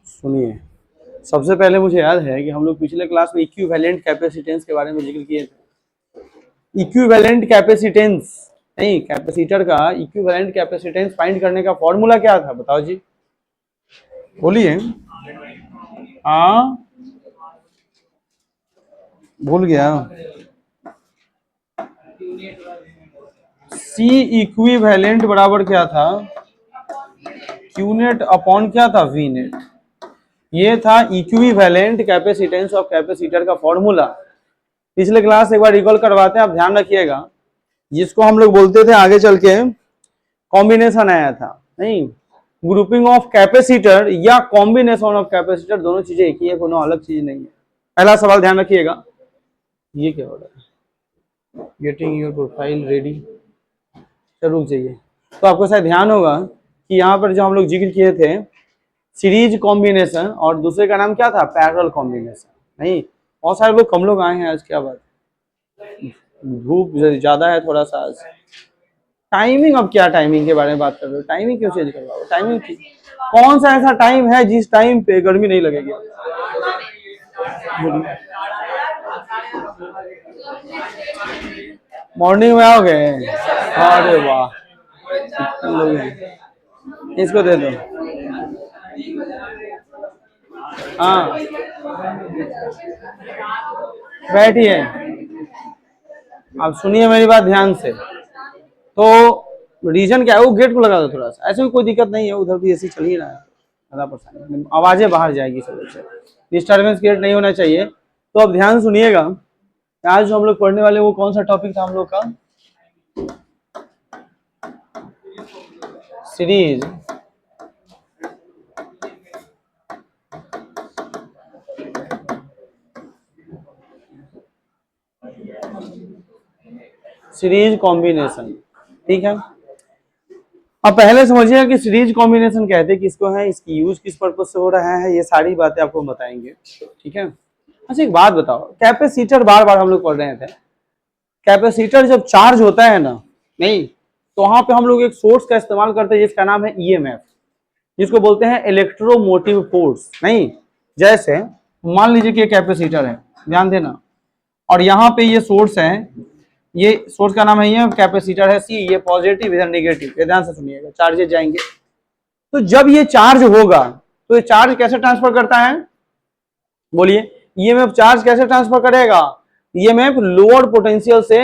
सुनिए, सबसे पहले मुझे याद है कि हम लोग पिछले क्लास में इक्विवेलेंट कैपेसिटेंस के बारे में जिक्र किए थे। इक्विवेलेंट कैपेसिटेंस नहीं, कैपेसिटर का इक्विवेलेंट कैपेसिटेंस फाइंड करने का फॉर्मूला क्या था, बताओ जी, बोलिए। हाँ, भूल गया। सी इक्विवेलेंट बराबर क्या था, क्यू नेट अपॉन क्या था, वी नेट। ये था इक्विवेलेंट कैपेसिटेंस ऑफ कैपेसिटर का फॉर्मूला। पिछले क्लास एक बार रिकॉल करवाते हैं, आप ध्यान रखिएगा। जिसको हम लोग बोलते थे आगे चल के कॉम्बिनेशन आया था, नहीं, ग्रुपिंग ऑफ कैपेसिटर या कॉम्बिनेशन ऑफ कैपेसिटर, दोनों चीजें एक ही है, कोनो अलग चीज नहीं है। पहला सवाल ध्यान रखिएगा, ये क्या हो रहा है, गेटिंग योर प्रोफाइल रेडी। रुक जाइए, तो आपको शायद ध्यान होगा कि यहाँ पर जो हम लोग जिक्र किए थे सीरीज कॉम्बिनेशन, और दूसरे का नाम क्या था, पैरेलल कॉम्बिनेशन। नहीं, बहुत सारे लोग कम लोग आए हैं आज, क्या बात, धूप ज्यादा है थोड़ा सा आज। टाइमिंग, अब क्या टाइमिंग के बारे में बात कर रहे हो, टाइमिंग क्यों चेंज करवाओ, टाइमिंग की कौन सा ऐसा टाइम है जिस टाइम पे गर्मी नहीं लगेगी। मॉर्निंग में आओगे, अरे वाह, लोग हैं, इसको दे दो। हाँ, बैठिए, आप सुनिए मेरी बात ध्यान से। तो रीजन क्या है, वो गेट को लगा दो थोड़ा सा, ऐसे भी कोई दिक्कत नहीं है, उधर भी ऐसे चल ही रहा है, ज्यादा परेशानी, आवाजें बाहर जाएगी, सब से डिस्टर्बेंस क्रिएट नहीं होना चाहिए। तो अब ध्यान सुनिएगा, आज जो हम लोग पढ़ने वाले वो कौन सा टॉपिक था हम लोग का, सीरीज सीरीज कॉम्बिनेशन, ठीक है। अब पहले समझिएगा कि सीरीज कॉम्बिनेशन कहते किसको है, इसकी यूज किस पर्पज से हो रहा है, ये सारी बातें आपको बताएंगे, ठीक है। अच्छा एक बात बताओ, कैपेसिटर बार बार हम लोग पढ़ रहे थे, कैपेसिटर जब चार्ज होता है ना, नहीं, तो वहां पे हम लोग एक सोर्स का इस्तेमाल करते हैं जिसका नाम है ईएमएफ, जिसको बोलते हैं इलेक्ट्रोमोटिव फोर्स। नहीं, जैसे मान लीजिए कि कैपेसिटर है, ध्यान देना, और यहाँ पे ये सोर्स है, ये सोर्स का नाम है, ये कैपेसिटर है सी, ये पॉजिटिव इधर नेगेटिव, ये ध्यान से सुनिएगा, चार्जेस जाएंगे। तो जब ये चार्ज होगा तो ये चार्ज कैसे ट्रांसफर करता है, बोलिए, ईएमएफ चार्ज कैसे ट्रांसफर करेगा, ईएमएफ लोअर पोटेंशियल से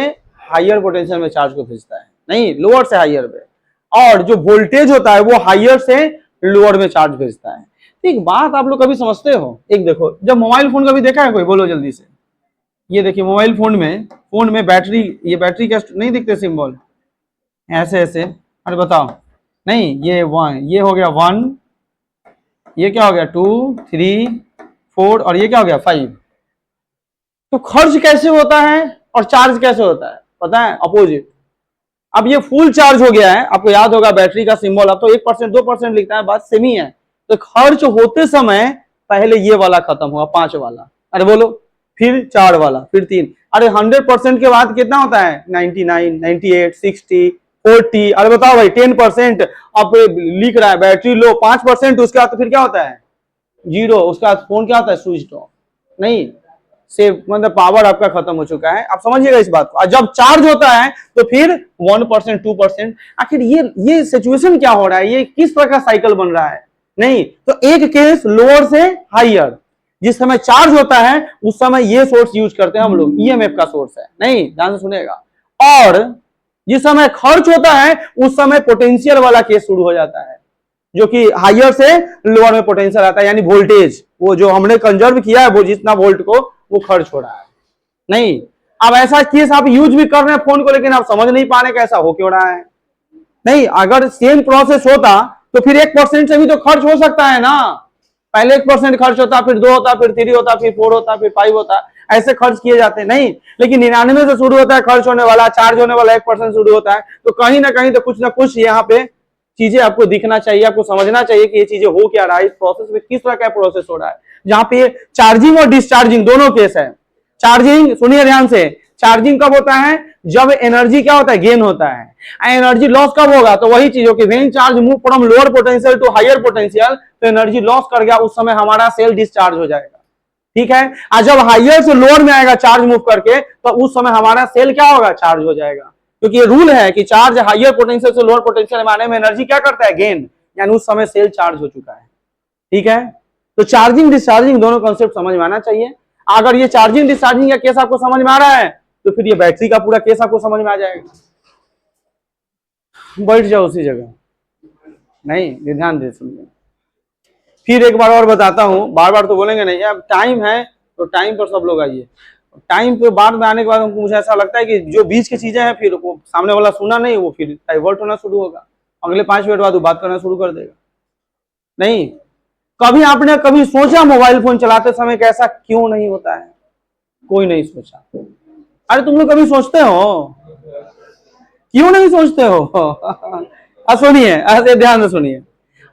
हायर पोटेंशियल में चार्ज को भेजता है, नहीं, लोअर से हायर पे, और जो वोल्टेज होता है वो हायर से लोअर में चार्ज भेजता है। एक बात आप लोग कभी समझते हो, एक देखो, जब मोबाइल फोन कभी देखा है कोई, बोलो जल्दी से, ये देखिए मोबाइल फोन में बैटरी, ये बैटरी का नहीं दिखते सिंबल ऐसे ऐसे, अरे बताओ, नहीं, ये वन, ये हो गया 1, ये क्या हो गया 2, 3, 4, और ये क्या हो गया 5। तो खर्च कैसे होता है और चार्ज कैसे होता है, पता है, अपोजिट। अब ये फुल चार्ज हो गया है, आपको याद होगा बैटरी का सिंबल, अब तो 1% 2% लिखता है, बात सेम ही है। तो खर्च होते समय पहले ये वाला खत्म हुआ, 5 वाला, अरे बोलो, फिर 4 वाला, फिर 3, अरे 100% के बाद कितना होता है, 99, 98, 60, 40, अरे बताओ भाई 10%, अब लिख रहा है बैटरी लो 5%, उसके बाद तो फिर क्या होता है, 0, उसके बाद फोन क्या होता है, स्विच ऑफ, नहीं, से मतलब पावर आपका खत्म हो चुका है। आप समझिएगा इस बात को। जब चार्ज होता है तो फिर 1%, 2%, आखिर ये सिचुएशन क्या हो रहा है, ये किस तरह का साइकिल बन रहा है, नहीं, तो एक केस लोअर से हायर, जिस समय चार्ज होता है उस समय ये सोर्स यूज करते हैं हम लोग, ईएमएफ का सोर्स है, नहीं, ध्यान से सुनिएगा, और जिस समय खर्च होता है उस समय पोटेंशियल वाला केस शुरू हो जाता है, जो कि हायर से लोअर में पोटेंशियल आता है, यानी वोल्टेज, वो जो हमने कंजर्व किया है वो जितना वोल्ट को वो खर्च हो रहा है, नहीं। अब ऐसा केस आप यूज भी कर रहे हैं फोन को, लेकिन आप समझ नहीं पा रहे कैसा हो क्यों रहा है, नहीं, अगर सेम प्रोसेस होता तो फिर 1% से भी तो खर्च हो सकता है ना, पहले 1% खर्च होता, फिर 2 होता, फिर 3 होता, फिर 4 होता, फिर 5 होता, ऐसे खर्च किए जाते, नहीं, लेकिन 99 से शुरू होता है खर्च होने वाला, चार्ज होने वाला 1% शुरू होता है, तो कहीं ना कहीं तो कुछ ना कुछ यहाँ पे चीजें आपको दिखना चाहिए, आपको समझना चाहिए कि ये चीजें हो क्या रहा है, इस प्रोसेस में किस तरह का प्रोसेस हो रहा है, जहां पे चार्जिंग और डिस्चार्जिंग दोनों केस है। चार्जिंग, सुनिए ध्यान से, चार्जिंग कब होता है? जब एनर्जी क्या होता है? गेन होता है। एनर्जी लॉस कब होगा? तो वही चीज हो कि when charge move from lower potential to higher potential, तो एनर्जी लॉस कर गया, उस समय हमारा सेल डिस्चार्ज हो जाएगा। ठीक है, और जब हायर से लोअर में आएगा चार्ज मूव करके, तो उस समय हमारा सेल क्या होगा? चार्ज हो जाएगा। क्योंकि ये रूल है कि चार्ज हायर पोटेंशियल से लोअर पोटेंशियल में आने में एनर्जी क्या करता है? गेन, यानी उस समय सेल चार्ज हो चुका है। ठीक है, तो चार्जिंग डिस्चार्जिंग दोनों कॉन्सेप्ट समझ में आना चाहिए। अगर ये चार्जिंग डिस्चार्जिंग का केस आपको समझ में आ रहा है, तो फिर ये बैटरी का पूरा केस आपको समझ में आ जाएगा। बैठ जाओ उसी जगह, नहीं ध्यान दे सुनिए। फिर एक बार और बताता हूं, बार बार तो बोलेंगे नहीं, अब टाइम है तो टाइम पर सब लोग आइए। टाइम पे बाद में आने के बाद मुझे ऐसा लगता है कि जो बीच की चीजें हैं, फिर वो सामने वाला सुना नहीं, वो फिर डाइवर्ट होना शुरू होगा, अगले 5 मिनट बाद वो बात करना शुरू कर देगा। नहीं, कभी आपने कभी सोचा मोबाइल फोन चलाते समय कैसा क्यों नहीं होता है? कोई नहीं सोचा। अरे तुम लोग कभी सोचते हो? क्यों नहीं सोचते हो? सुनिए, ऐसे ध्यान से सुनिए।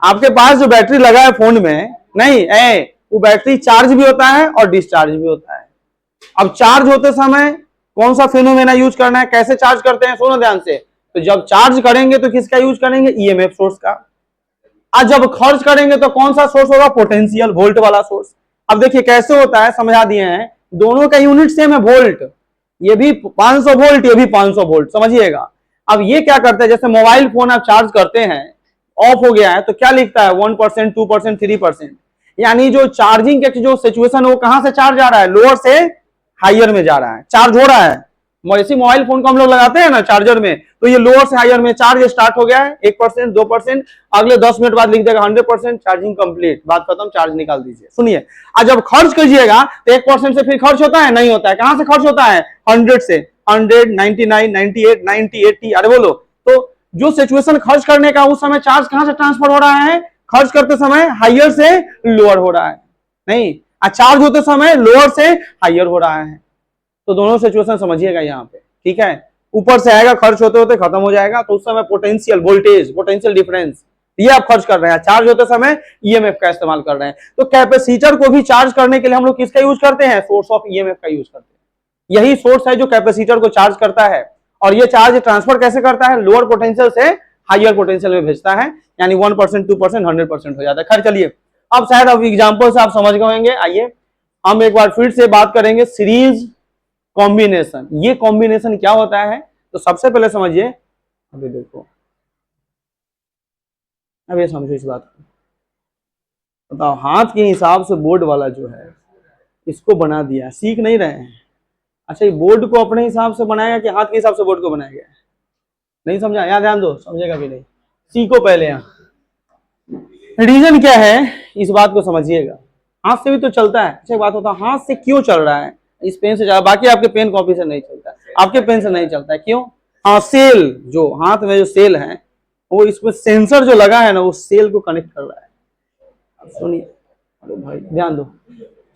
आपके पास जो बैटरी लगा है फोन में, नहीं वो बैटरी चार्ज भी होता है और डिस्चार्ज भी होता है। अब चार्ज होते समय कौन सा फेनोमेना यूज करना है, कैसे चार्ज करते हैं, सुनो ध्यान से। तो जब चार्ज करेंगे तो किसका यूज करेंगे? ईएमएफ सोर्स का। आज जब खर्च करेंगे तो कौन सा सोर्स होगा? पोटेंशियल, वोल्ट वाला सोर्स। अब देखिए कैसे होता है, समझा दिए हैं। दोनों का यूनिट सेम है, वोल्ट। ये भी 500 वोल्ट, ये भी 500 वोल्ट, समझिएगा। अब ये क्या करता है, जैसे मोबाइल फोन आप चार्ज करते हैं, ऑफ हो गया है, तो क्या लिखता है? 1%, 2%, 3%। यानी जो चार्जिंग के जो सिचुएशन है वो कहां से चार्ज आ रहा है? लोअर से हायर में जा रहा है, चार्ज हो रहा है। ऐसे मोबाइल फोन को हम लोग लगाते हैं ना चार्जर में, तो ये लोअर से हायर में चार्ज स्टार्ट हो गया है, 1%, 2%, अगले 10 मिनट बाद लिख देगा 100%, चार्जिंग कंप्लीट, बात खत्म, चार्ज निकाल दीजिए। सुनिए, आज जब खर्च कीजिएगा तो 1% से फिर खर्च होता है? नहीं होता है। कहां से खर्च होता है? 100 से। 100, 99, 98, 90, 80, अरे बोलो। तो जो सिचुएशन खर्च करने का, उस समय चार्ज कहां से ट्रांसफर हो रहा है? खर्च करते समय हायर से लोअर हो रहा है, नहीं, चार्ज होते समय लोअर से हायर हो रहा है। तो दोनों सिचुएशन समझिएगा यहाँ पे। ठीक है, ऊपर से आएगा, खर्च होते होते खत्म हो जाएगा, तो उस समय पोटेंशियल वोल्टेज, पोटेंशियल डिफरेंस, ये आप खर्च कर रहे हैं। चार्ज होते समय ईएमएफ का इस्तेमाल कर रहे हैं। तो कैपेसिटर को भी चार्ज करने के लिए हम लोग किसका यूज करते हैं? सोर्स ऑफ ईएमएफ का यूज करते हैं। यही सोर्स है जो कैपेसिटर को चार्ज करता है, और ये चार्ज ट्रांसफर कैसे करता है? लोअर पोटेंशियल से हायर पोटेंशियल में भेजता है, यानी 1%, 2%, 100% हो जाता है। खैर चलिए, अब शायद अब एग्जाम्पल से आप समझ गए होंगे। आइए हम एक बार फिर से बात करेंगे सीरीज कॉम्बिनेशन। ये कॉम्बिनेशन क्या होता है? तो सबसे पहले समझिए, अभी देखो, अब ये समझो इस बात को। बताओ, हाथ के हिसाब से बोर्ड वाला जो है, इसको बना दिया, सीख नहीं रहे हैं? अच्छा, ये बोर्ड को अपने हिसाब से बनाएगा कि हाथ के हिसाब से बोर्ड को बनाया गया? नहीं समझा? यहाँ ध्यान दो, समझेगा भी नहीं, सीखो पहले। यहाँ रीजन क्या है इस बात को समझिएगा। हाथ से भी तो चलता है। अच्छा, बात होता है हाथ से क्यों चल रहा है? इस पेन से चला, बाकी आपके पेन कॉपी से नहीं चलता है, आपके पेन से नहीं चलता है। क्यों? हाँ, सेल, जो हाथ में जो सेल है, वो इसमें सेंसर जो लगा है ना, वो सेल को कनेक्ट कर रहा है। सुनिए, अरे भाई ध्यान दो।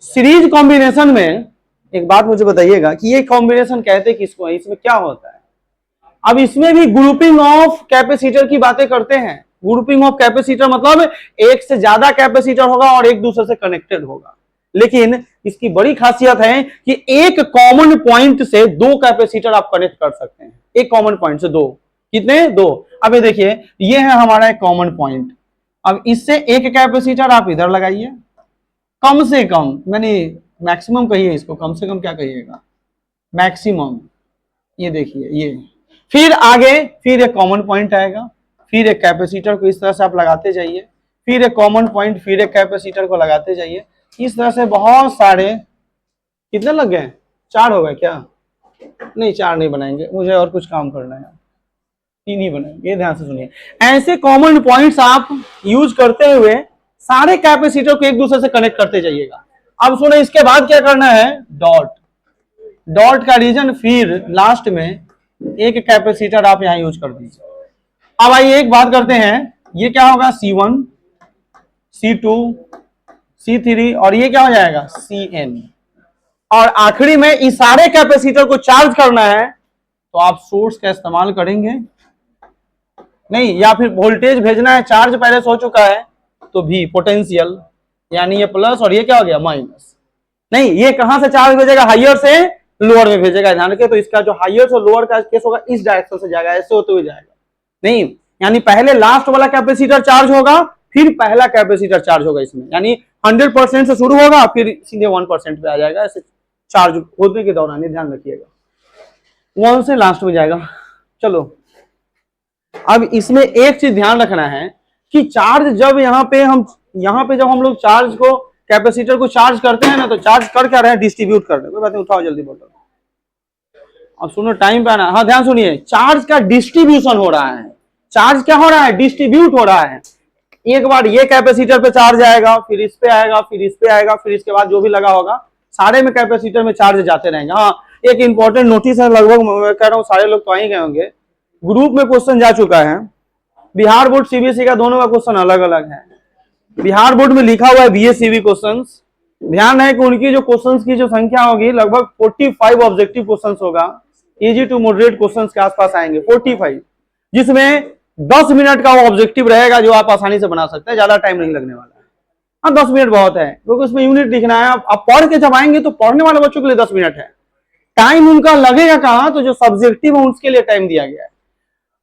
सीरीज कॉम्बिनेशन में एक बात मुझे बताइएगा कि ये कॉम्बिनेशन कहते किसको है? इसमें क्या होता है? अब इसमें भी ग्रुपिंग ऑफ कैपेसिटर की बातें करते हैं। ग्रुपिंग ऑफ कैपेसिटर मतलब एक से ज्यादा कैपेसिटर होगा और एक दूसरे से कनेक्टेड होगा, लेकिन इसकी बड़ी खासियत है कि एक कॉमन पॉइंट से दो कैपेसिटर आप कनेक्ट कर सकते हैं। एक कॉमन पॉइंट से दो, कितने? दो। अब ये देखिए, ये है हमारा एक कॉमन पॉइंट। अब इससे एक कैपेसिटर आप इधर लगाइए, कम से कम, मैंने मैक्सिमम कहिए इसको, कम से कम क्या कहिएगा? मैक्सिमम। ये देखिए, ये फिर आगे फिर एक कॉमन पॉइंट आएगा, फिर एक कैपेसिटर को इस तरह से आप लगाते जाइए, फिर एक कॉमन पॉइंट, फिर एक कैपेसिटर को लगाते जाइए। इस तरह से बहुत सारे, कितने लग गए? 4 हो गए क्या? नहीं, 4 नहीं बनाएंगे, मुझे और कुछ काम करना है, 3 ही बनाएंगे। ये ध्यान से सुनिए, ऐसे कॉमन पॉइंट्स आप यूज करते हुए सारे कैपेसिटर को एक दूसरे से कनेक्ट करते जाइएगा। अब सुने, इसके बाद क्या करना है? डॉट। डॉट का रीजन, फिर लास्ट में एक कैपेसिटर आप यहां यूज कर दीजिए। अब आइए एक बात करते हैं, ये क्या होगा? C1, C2, C3, और ये क्या हो जाएगा? Cn। और आखिरी में इस सारे कैपेसिटर को चार्ज करना है, तो आप सोर्स का इस्तेमाल करेंगे नहीं, या फिर वोल्टेज भेजना है, चार्ज पहले से हो चुका है, तो भी पोटेंशियल, यानी ये प्लस और ये क्या हो गया? माइनस। नहीं, ये कहां से चार्ज भेजेगा? हायर से लोअर में भेजेगा, ध्यान रखिए। तो इसका जो हाईएस्ट और लोअर का केस होगा इस डायरेक्शन से जाएगा, ऐसे होते हुए जाएगा नहीं, यानी पहले लास्ट वाला कैपेसिटर चार्ज होगा फिर पहला कैपेसिटर चार्ज होगा इसमें, यानी 100% से शुरू होगा फिर सीधे 1% पे आ जाएगा, ऐसे चार्ज होने के दौरान, ध्यान रखिएगा 1 से लास्ट में जाएगा। चलो अब इसमें एक चीज ध्यान रखना है कि चार्ज जब यहाँ पे जब हम लोग चार्ज को कैपेसिटर को चार्ज करते हैं ना, तो चार्ज कर क्या रहे हैं, डिस्ट्रीब्यूट कर रहे हैं। कोई बात नहीं, उठाओ जल्दी बोतल। अब सुनो टाइम पे आना, हाँ ध्यान सुनिए, चार्ज का डिस्ट्रीब्यूशन हो रहा है। चार्ज क्या हो रहा है, डिस्ट्रीब्यूट हो रहा है। एक बार ये कैपेसिटर पे चार्ज आएगा, फिर इस पे आएगा, फिर इस पे आएगा, फिर इसके बाद जो भी लगा होगा सारे में कैपेसिटर में चार्ज जाते रहेंगे। हाँ एक इंपॉर्टेंट नोटिस है, लगभग मैं कह रहा हूँ सारे लोग तो आ ही गए होंगे, ग्रुप में क्वेश्चन जा चुका है। बिहार बोर्ड सीबीएसई का दोनों का क्वेश्चन अलग अलग है। बिहार बोर्ड में लिखा हुआ है बीएससीबी क्वेश्चंस, ध्यान है कि उनकी जो क्वेश्चंस की जो संख्या होगी लगभग 45 ऑब्जेक्टिव क्वेश्चंस होगा, इजी टू मॉडरेट क्वेश्चंस के आसपास आएंगे 45, जिसमें 10 मिनट का वो ऑब्जेक्टिव रहेगा जो आप आसानी से बना सकते हैं, ज्यादा टाइम नहीं लगने वाला है। हाँ 10 मिनट बहुत है क्योंकि उसमें यूनिट लिखना है। आप पढ़ के जब आएंगे तो पढ़ने वाले बच्चों के लिए 10 मिनट है, टाइम उनका लगेगा कहाँ, तो जो सब्जेक्टिव है उसके लिए टाइम दिया गया है।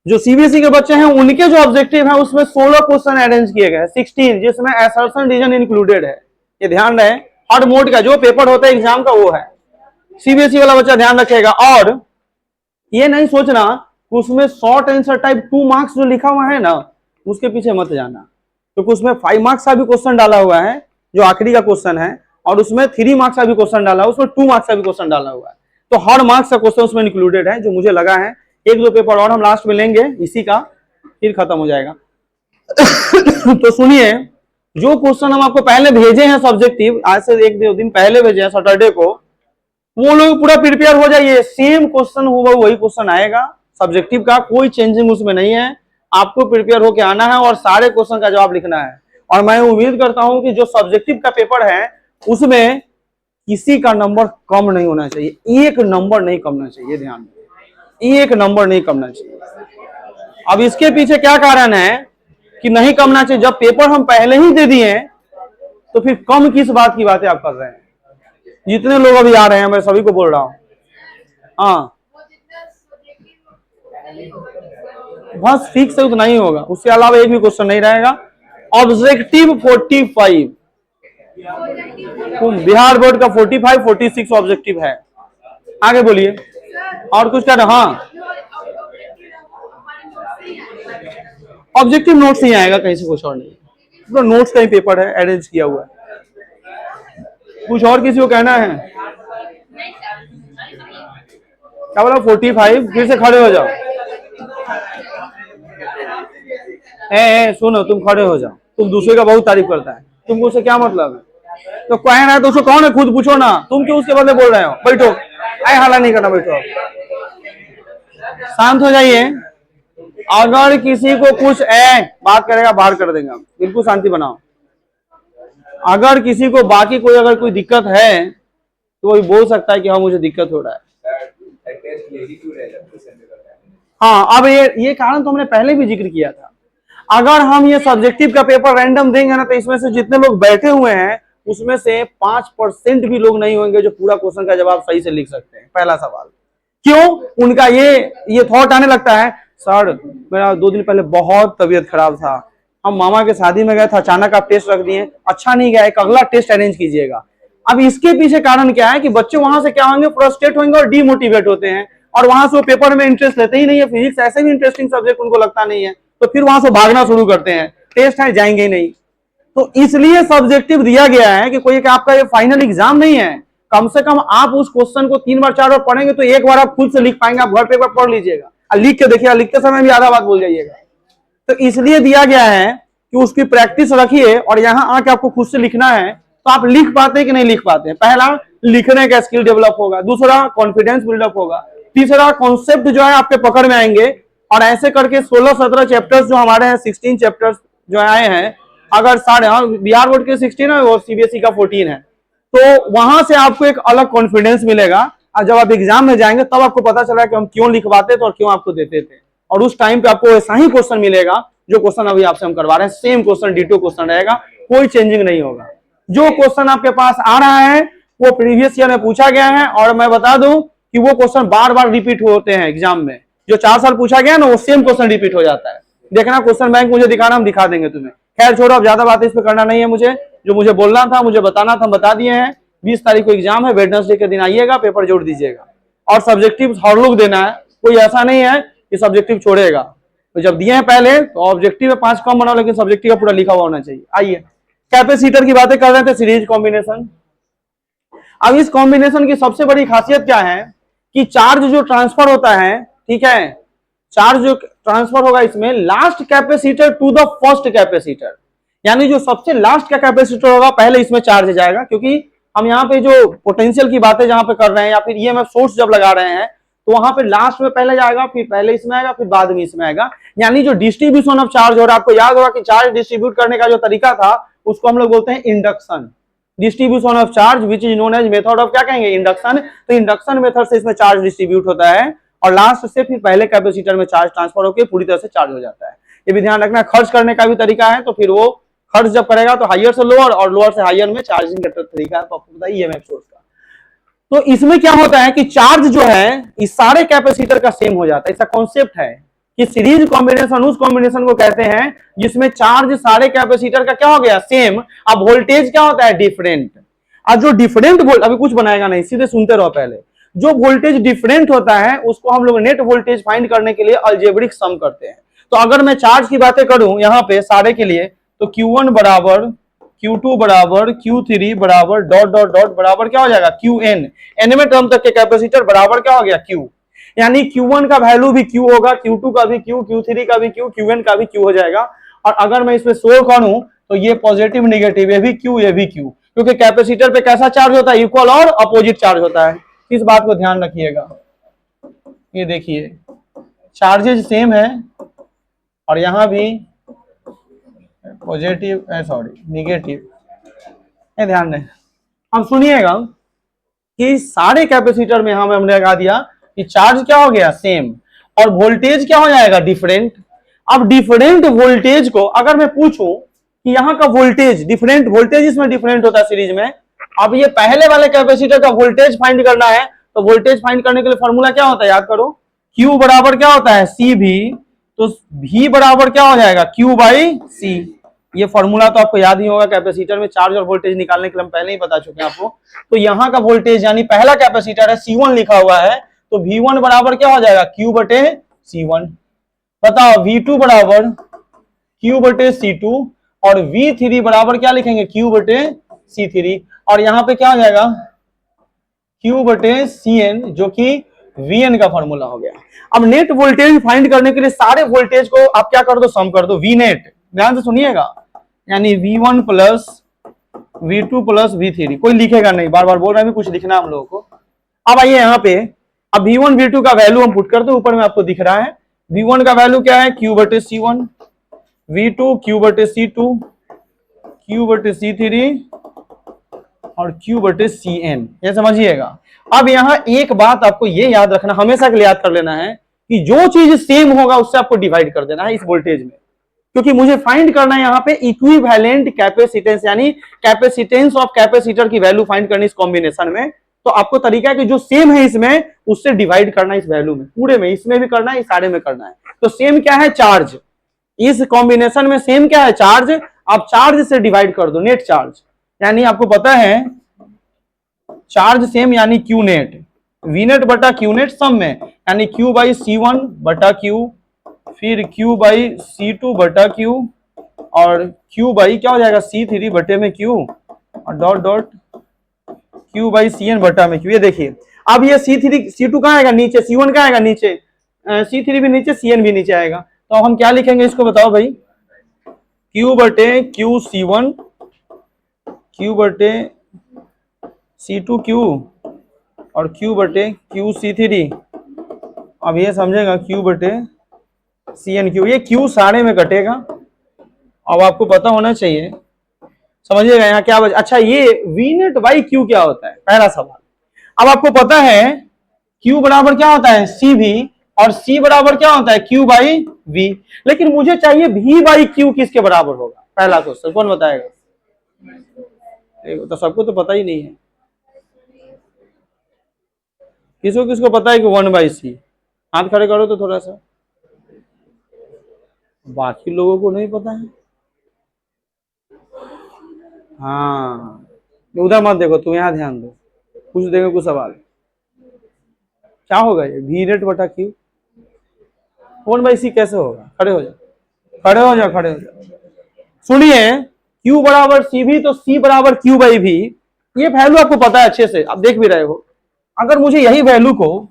जो सीबीएसई के बच्चे हैं उनके जो ऑब्जेक्टिव है उसमें 16 क्वेश्चन अरेंज किए गए, 16, जिसमें असर्शन रीजन इंक्लूडेड है। ये ध्यान रहे, हर मोड का जो पेपर होता है एग्जाम का वो है, सीबीएसई वाला बच्चा ध्यान रखेगा। और ये नहीं सोचना उसमें शॉर्ट आंसर टाइप 2 मार्क्स जो लिखा हुआ है ना, उसके पीछे मत जाना, क्योंकि उसमें 5 मार्क्स का भी क्वेश्चन डाला हुआ है जो आखिरी का क्वेश्चन है, और उसमें 3 मार्क्स का भी क्वेश्चन डाला हुआ है, उसमें 2 मार्क्स का भी क्वेश्चन डाला हुआ है। तो हर मार्क्स का क्वेश्चन उसमें इंक्लूडेड है, जो मुझे लगा है। 1-2 पेपर और हम लास्ट में लेंगे इसी का, फिर खत्म हो जाएगा। तो सुनिए, जो क्वेश्चन हम आपको पहले भेजे हैं सब्जेक्टिव, आज से 1-2 दिन पहले भेजे हैं सैटरडे को, वो लोग पूरा प्रिपेयर हो जाइए। सेम क्वेश्चन होगा, वही क्वेश्चन आएगा सब्जेक्टिव का, कोई चेंजिंग उसमें नहीं है। आपको प्रिपेयर होकर आना है और सारे क्वेश्चन का जवाब लिखना है। और मैं उम्मीद करता हूं कि जो सब्जेक्टिव का पेपर है उसमें किसी का नंबर कम नहीं होना चाहिए, 1 नंबर नहीं कमना चाहिए, ध्यान दें, 1 नंबर नहीं कमना चाहिए। अब इसके पीछे क्या कारण है कि नहीं कमना चाहिए? जब पेपर हम पहले ही दे दिए तो फिर कम किस बात की बातें आप कर रहे हैं? जितने लोग अभी आ रहे हैं मैं सभी को बोल रहा हूं, हाँ बस फिक्स है उतना ही होगा, उसके अलावा एक भी क्वेश्चन नहीं रहेगा। ऑब्जेक्टिव 45, बिहार बोर्ड का 45, 46 ऑब्जेक्टिव है। आगे बोलिए और कुछ कर, हाँ ऑब्जेक्टिव नोट्स नहीं आएगा कहीं से, कुछ और नहीं, तो नोट्स का ही पेपर है, अरेंज किया हुआ है। कुछ और किसी को कहना है? क्या बोला? 45, फिर से खड़े हो जाओ। सुनो, तुम खड़े हो जाओ, तुम दूसरे का बहुत तारीफ करता है, तुमको उससे क्या मतलब है? तो कहना है तो उसको कौन है खुद पूछो ना, तुम क्यों उसके बदले बोल रहे हो? बैठो, हाला नहीं करना, बैठो, शांत हो जाइए। अगर किसी को कुछ बात करेगा बाहर कर देंगे, बिल्कुल शांति बनाओ। अगर किसी को बाकी कोई अगर कोई दिक्कत है तो वही बोल सकता है कि हाँ मुझे दिक्कत हो रहा है। हाँ अब ये कारण तो हमने पहले भी जिक्र किया था। अगर हम ये सब्जेक्टिव का पेपर रैंडम देंगे ना, तो इसमें से जितने लोग बैठे हुए हैं उसमें से 5% भी लोग नहीं होंगे जो पूरा क्वेश्चन का जवाब सही से लिख सकते हैं। पहला सवाल, क्यों? उनका ये थॉट आने लगता है, सर मेरा 2 दिन पहले बहुत तबीयत खराब था, हम मामा के शादी में गए थे, अचानक आप टेस्ट रख दिए, अच्छा नहीं गया, एक अगला टेस्ट अरेंज कीजिएगा। अब इसके पीछे कारण क्या है कि बच्चे वहां से क्या होंगे, फ्रस्ट्रेट होंगे और डीमोटिवेट होते हैं, और वहां से वो पेपर में इंटरेस्ट लेते ही नहीं है। फिजिक्स ऐसे भी इंटरेस्टिंग सब्जेक्ट उनको लगता नहीं है, तो फिर वहां से भागना शुरू करते हैं, टेस्ट है जाएंगे ही नहीं। तो इसलिए सब्जेक्टिव दिया गया है कि कोई आपका ये फाइनल एग्जाम नहीं है। कम से कम आप उस क्वेश्चन को 3 बार 4 बार पढ़ेंगे तो एक बार आप खुद से लिख पाएंगे। आप घर पे एक बार पढ़ लीजिएगा, लिख के देखिए, लिखते समय भी आधा बात बोल जाइएगा। तो इसलिए दिया गया है कि उसकी प्रैक्टिस रखिए, और यहाँ आके आपको खुद से लिखना है। तो आप लिख पाते कि नहीं लिख पाते? पहला, लिखने का स्किल डेवलप होगा, दूसरा कॉन्फिडेंस बिल्डअप होगा, तीसरा कॉन्सेप्ट जो है आपके पकड़ में आएंगे। और ऐसे करके 16-17 चैप्टर्स जो हमारे हैं, 16 चैप्टर्स जो आए हैं, अगर बिहार बोर्ड के 16 है, वो सीबीएसई का 14 है, तो वहां से आपको एक अलग कॉन्फिडेंस मिलेगा। और जब आप एग्जाम में जाएंगे तब आपको पता चला कि हम क्यों लिखवाते थे और क्यों आपको देते थे, और उस टाइम पे आपको ऐसा ही क्वेश्चन मिलेगा जो क्वेश्चन अभी आपसे हम करवा रहे हैं। सेम क्वेश्चन, डिटो क्वेश्चन रहेगा, कोई चेंजिंग नहीं होगा। जो क्वेश्चन आपके पास आ रहा है वो प्रीवियस ईयर में पूछा गया है, और मैं बता दूं कि वो क्वेश्चन बार बार रिपीट होते हैं एग्जाम में। जो 4 साल पूछा गया ना, वो सेम क्वेश्चन रिपीट हो जाता है। देखना, क्वेश्चन बैंक मुझे दिखाना, हम दिखा देंगे तुम्हें। खैर छोड़ो, अब ज्यादा बात इस पे करना नहीं है मुझे। जो मुझे बोलना था, मुझे बताना था, हम बता दिए हैं। 20 तारीख को एग्जाम है, वेडनेसडे के दिन आइएगा, पेपर जोड़ दीजिएगा। और सब्जेक्टिव हर लोग देना है, कोई ऐसा नहीं है कि सब्जेक्टिव छोड़ेगा। तो जब दिए हैं पहले तो ऑब्जेक्टिव में 5 कम बनाओ, लेकिन सब्जेक्टिव का पूरा लिखा हुआ होना चाहिए। आइए, कैपेसिटर की बातें कर रहे थे, सीरीज कॉम्बिनेशन। अब इस कॉम्बिनेशन की सबसे बड़ी खासियत क्या है कि चार्ज जो ट्रांसफर होता है, ठीक है, चार्ज जो ट्रांसफर होगा इसमें, last capacitor to the first capacitor, यानी जो सबसे लास्ट का कैपेसिटर होगा पहले इसमें चार्ज जाएगा। क्योंकि हम यहाँ पे जो पोटेंशियल की बातें जहां पे कर रहे हैं, या फिर ईएमएफ सोर्स जब लगा रहे हैं, तो वहां पे लास्ट में पहले जाएगा, फिर पहले इसमें आएगा, फिर बाद में इसमें आएगा। यानी जो डिस्ट्रीब्यूशन ऑफ चार्ज हो रहा है, आपको याद होगा कि चार्ज डिस्ट्रीब्यूट करने का जो तरीका था उसको हम लोग बोलते हैं induction. Distribution of charge which is known as method of क्या कहेंगे, इंडक्शन। तो इंडक्शन मेथड से इसमें चार्ज डिस्ट्रीब्यूट होता है, और लास्ट से फिर पहले कैपेसिटर में चार्ज ट्रांसफर होकर पूरी तरह से चार्ज हो जाता है। ये भी ध्यान रखना। खर्च करने का भी तरीका है, तो फिर वो खर्च जब करेगा तो हायर से लोअर और लोअर से हायर में चार्जिंग का तरीका है, तो आपको पता है ईएमएफ सोर्स का। तो इसमें क्या होता है कि चार्ज जो है इस सारे कैपेसिटर का सेम हो जाता है। इसका कॉन्सेप्ट है कि सीरीज कॉम्बिनेशन उस कॉम्बिनेशन को कहते हैं जिसमें चार्ज सारे कैपेसिटर का क्या हो गया, सेम। अब वोल्टेज क्या होता है, डिफरेंट। अब जो डिफरेंट अभी कुछ बनाएगा नहीं, सीधे सुनते रहो पहले। जो वोल्टेज डिफरेंट होता है उसको हम लोग नेट वोल्टेज फाइंड करने के लिए अलजेब्रिक सम करते हैं। तो अगर मैं चार्ज की बातें करूं यहाँ पे सारे के लिए, तो Q1 बराबर Q2 बराबर Q3 बराबर डॉट डॉट डॉट बराबर क्या हो जाएगा, Qn। एन में टर्म तक के कैपेसिटर बराबर क्या हो गया, Q। यानी Q1 का वैल्यू भी Q होगा, Q2 का भी Q, Q3 का भी Q, Qn का भी Q हो जाएगा। और अगर मैं इसमें शो करूं तो ये पॉजिटिव नेगेटिव, ये भी Q, ये भी Q, क्योंकि कैपेसिटर पे कैसा चार्ज होता है, इक्वल और अपोजिट चार्ज होता है। इस बात को ध्यान रखिएगा। ये देखिए, चार्जेज सेम है, और यहां भी पॉजिटिव, सॉरी निगेटिव, ये ध्यान दें। अब सुनिएगा कि सारे कैपेसिटर में हमने लगा दिया कि चार्ज क्या हो गया, सेम, और वोल्टेज क्या हो जाएगा, डिफरेंट। अब डिफरेंट वोल्टेज को अगर मैं पूछूं कि यहाँ का वोल्टेज, डिफरेंट वोल्टेज इसमें डिफरेंट होता है सीरीज में। अब ये पहले वाले कैपेसिटर का वोल्टेज फाइंड करना है, तो वोल्टेज फाइंड करने के लिए फॉर्मूला क्या होता है, याद करो। Q बराबर क्या होता है, CV, तो V बराबर क्या हो जाएगा, Q बाई C। ये फॉर्मूला तो आपको याद ही होगा, कैपेसिटर में चार्ज और वोल्टेज निकालने के लिए हम पहले ही बता चुके हैं आपको। तो यहाँ का वोल्टेज यानी पहला कैपेसिटर है C1 लिखा हुआ है, तो V1 बराबर क्या हो जाएगा, Q बटे C1। बताओ V2 बराबर Q बटे C2, और V3 बराबर क्या लिखेंगे, Q बटे C3, और यहाँ पे क्या हो जाएगा, Q बटे Cn, जो कि Vn का फॉर्मूला हो गया। अब नेट वोल्टेज फाइंड करने के लिए सारे वोल्टेज को आप क्या कर दो, सम कर दो, V नेट। ध्यान से सुनिएगा, यानी V1 plus V2 plus V3, कोई लिखेगा नहीं, बार बार बोल रहे हैं, कुछ लिखना हम लोगों को। अब आइए यहाँ पे, अब V1 V2 का वैल्यू हम पुट करते हैं, ऊपर में आपको दिख रहा है। V1 का वैल्यू क्या है, Q बटे C1, V2 Q बटे C2, Q बटे C3 और Q बटे Cn, ये समझिएगा। अब यहाँ एक बात आपको ये याद रखना, हमेशा के लिए याद कर लेना है कि जो चीज सेम होगा उससे आपको डिवाइड कर देना है इस वोल्टेज में, क्योंकि मुझे फाइंड करना है यहाँ पे इक्विवेलेंट कैपेसिटेंस, यानी कैपेसिटेंस ऑफ कैपेसिटर की वैल्यू फाइंड करनी इस कॉम्बिनेशन में। तो आपको तरीका है कि जो सेम है इसमें उससे डिवाइड करना इस वैल्यू में, पूरे में, इसमें भी करना है, इस सारे में करना है। तो सेम क्या है, चार्ज। इस कॉम्बिनेशन में सेम क्या है, चार्ज। आप चार्ज से डिवाइड कर दो, नेट चार्ज, यानी आपको पता है चार्ज सेम यानी Q नेट, V नेट बटा Q नेट सम में, यानी Q बाई C1 बटा Q, फिर Q बाई C2 बटा Q, और Q बाई क्या हो जाएगा, C3 बटे में Q, और dot dot Q by Cn बटा में Q। ये देखिए, अब ये C2 कहाँ आएगा, नीचे, C1 कहाँ आएगा, नीचे, C3 भी नीचे, Cn भी नीचे आएगा। तो हम क्या लिखेंगे इसको, बताओ भाई, Q बटे Q C1, Q बटे C2 Q, और Q बटे Q C3। अब ये समझेगा Q बटे Cn Q, ये Q सारे में कटेगा। अब आपको पता होना चाहिए, समझिएगा यहाँ क्या बचा। अच्छा, ये V नेट बाई Q क्या होता है, पहला सवाल। अब आपको पता है Q बराबर क्या होता है, CV, और C बराबर क्या होता है, Q बाई V, लेकिन मुझे चाहिए V बाई Q किसके बराबर होगा, पहला क्वेश्चन कौन बताएगा। तो सबको तो पता ही नहीं है, किसको किसको पता है कि 1/c? हाथ खड़े करो तो थोड़ा सा, बाकी लोगों को नहीं पता है। हाँ, उधर मत देखो, तुम यहाँ ध्यान दो, पूछ देंगे कुछ सवाल। क्या होगा ये? वी नेट बटा क्यू। 1/c कैसे होगा? खड़े हो जाओ, खड़े हो जाओ, खड़े हो जाओ। सुनिए, Q बराबर सी भी तो C बराबर Q बाई भी, ये वैल्यू आपको पता है अच्छे से, आप देख भी रहे हो। अगर मुझे यही वैल्यू को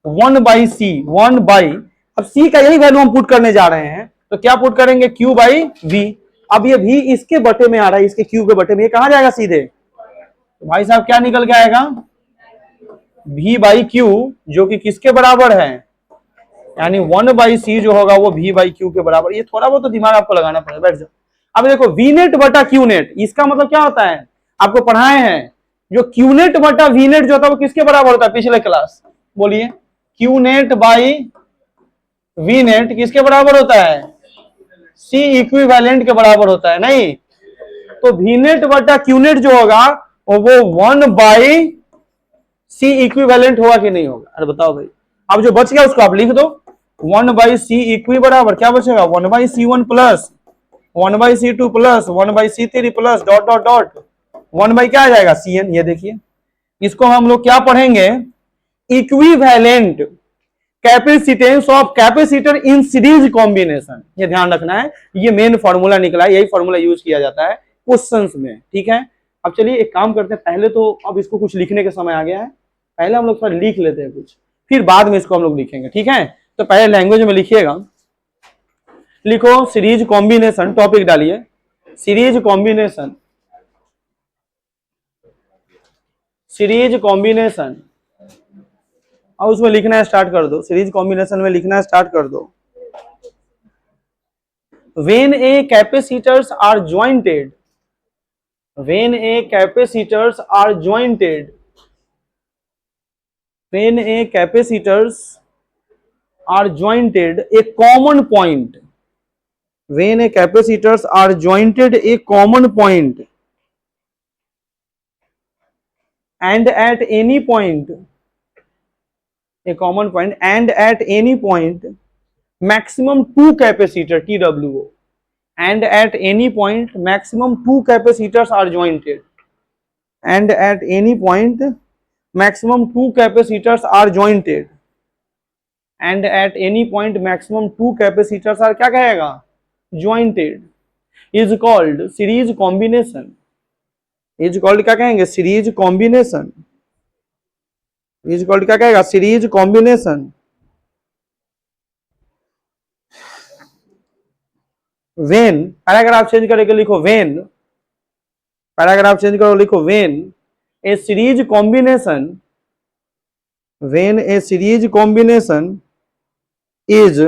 1/c, 1 अब C का यही वैल्यू हम पुट करने जा रहे हैं, तो क्या पुट करेंगे? Q by V। अब ये V इसके बटे में आ रहा है, इसके Q के बटे में, ये कहां जाएगा सीधे? तो भाई साहब क्या निकल के आएगा? V बाई Q, जो कि किसके बराबर है? यानी 1/c जो होगा वो V बाई Q के बराबर। ये थोड़ा बहुत तो दिमाग आपको लगाना पड़ेगा, बैठ जाओ। अब देखो V नेट बटा Q नेट, इसका मतलब क्या होता है? आपको पढ़ाए हैं, जो Q नेट बटा V नेट जो होता है वो किसके बराबर होता है पिछले क्लास? बोलिए, Q net by V net किसके बराबर होता है? C इक्विवेलेंट के बराबर होता है, नहीं? तो V नेट बटा Q नेट जो होगा वो 1/c इक्विवेलेंट होगा कि नहीं होगा? अरे बताओ भाई। अब जो बच गया उसको आप लिख दो, 1/c इक्वी बराबर क्या बचेगा? 1/c1 plus 1/c2 plus 1/c3 plus dot dot dot 1 क्या आ जाएगा? Cn। ये देखिए, इसको हम लोग क्या पढ़ेंगे? Equivalent capacitance of capacitor in series combination. ये ध्यान रखना है, ये मेन फॉर्मूला निकला है, यही फॉर्मूला यूज किया जाता है क्वेश्चंस में, ठीक है? अब चलिए एक काम करते हैं, पहले तो अब इसको कुछ लिखने का समय आ गया है, पहले हम लोग थोड़ा लिख लेते हैं कुछ, फिर बाद में इसको हम लोग लिखेंगे, ठीक है? तो पहले लैंग्वेज में लिखिएगा, लिखो सीरीज कॉम्बिनेशन, टॉपिक डालिए सीरीज कॉम्बिनेशन, सीरीज कॉम्बिनेशन, और उसमें लिखना स्टार्ट कर दो, सीरीज कॉम्बिनेशन में लिखना स्टार्ट कर दो। When a capacitors are jointed, when a capacitors are jointed, when a capacitors are jointed a common point, when a capacitors are jointed a common point and at any point, a common point and at any point maximum 2 capacitor TWO, and at any point maximum 2 capacitors are jointed, and at any point maximum 2 capacitors are jointed, and at any point maximum 2 capacitors are क्या कहेगा? Jointed, is called series combination, is called क्या कहेंगे? Series combination, is called क्या कहेगा? Series combination. when paragraph change करके लिखो when, paragraph change करो, लिखो when a series combination, when a series combination is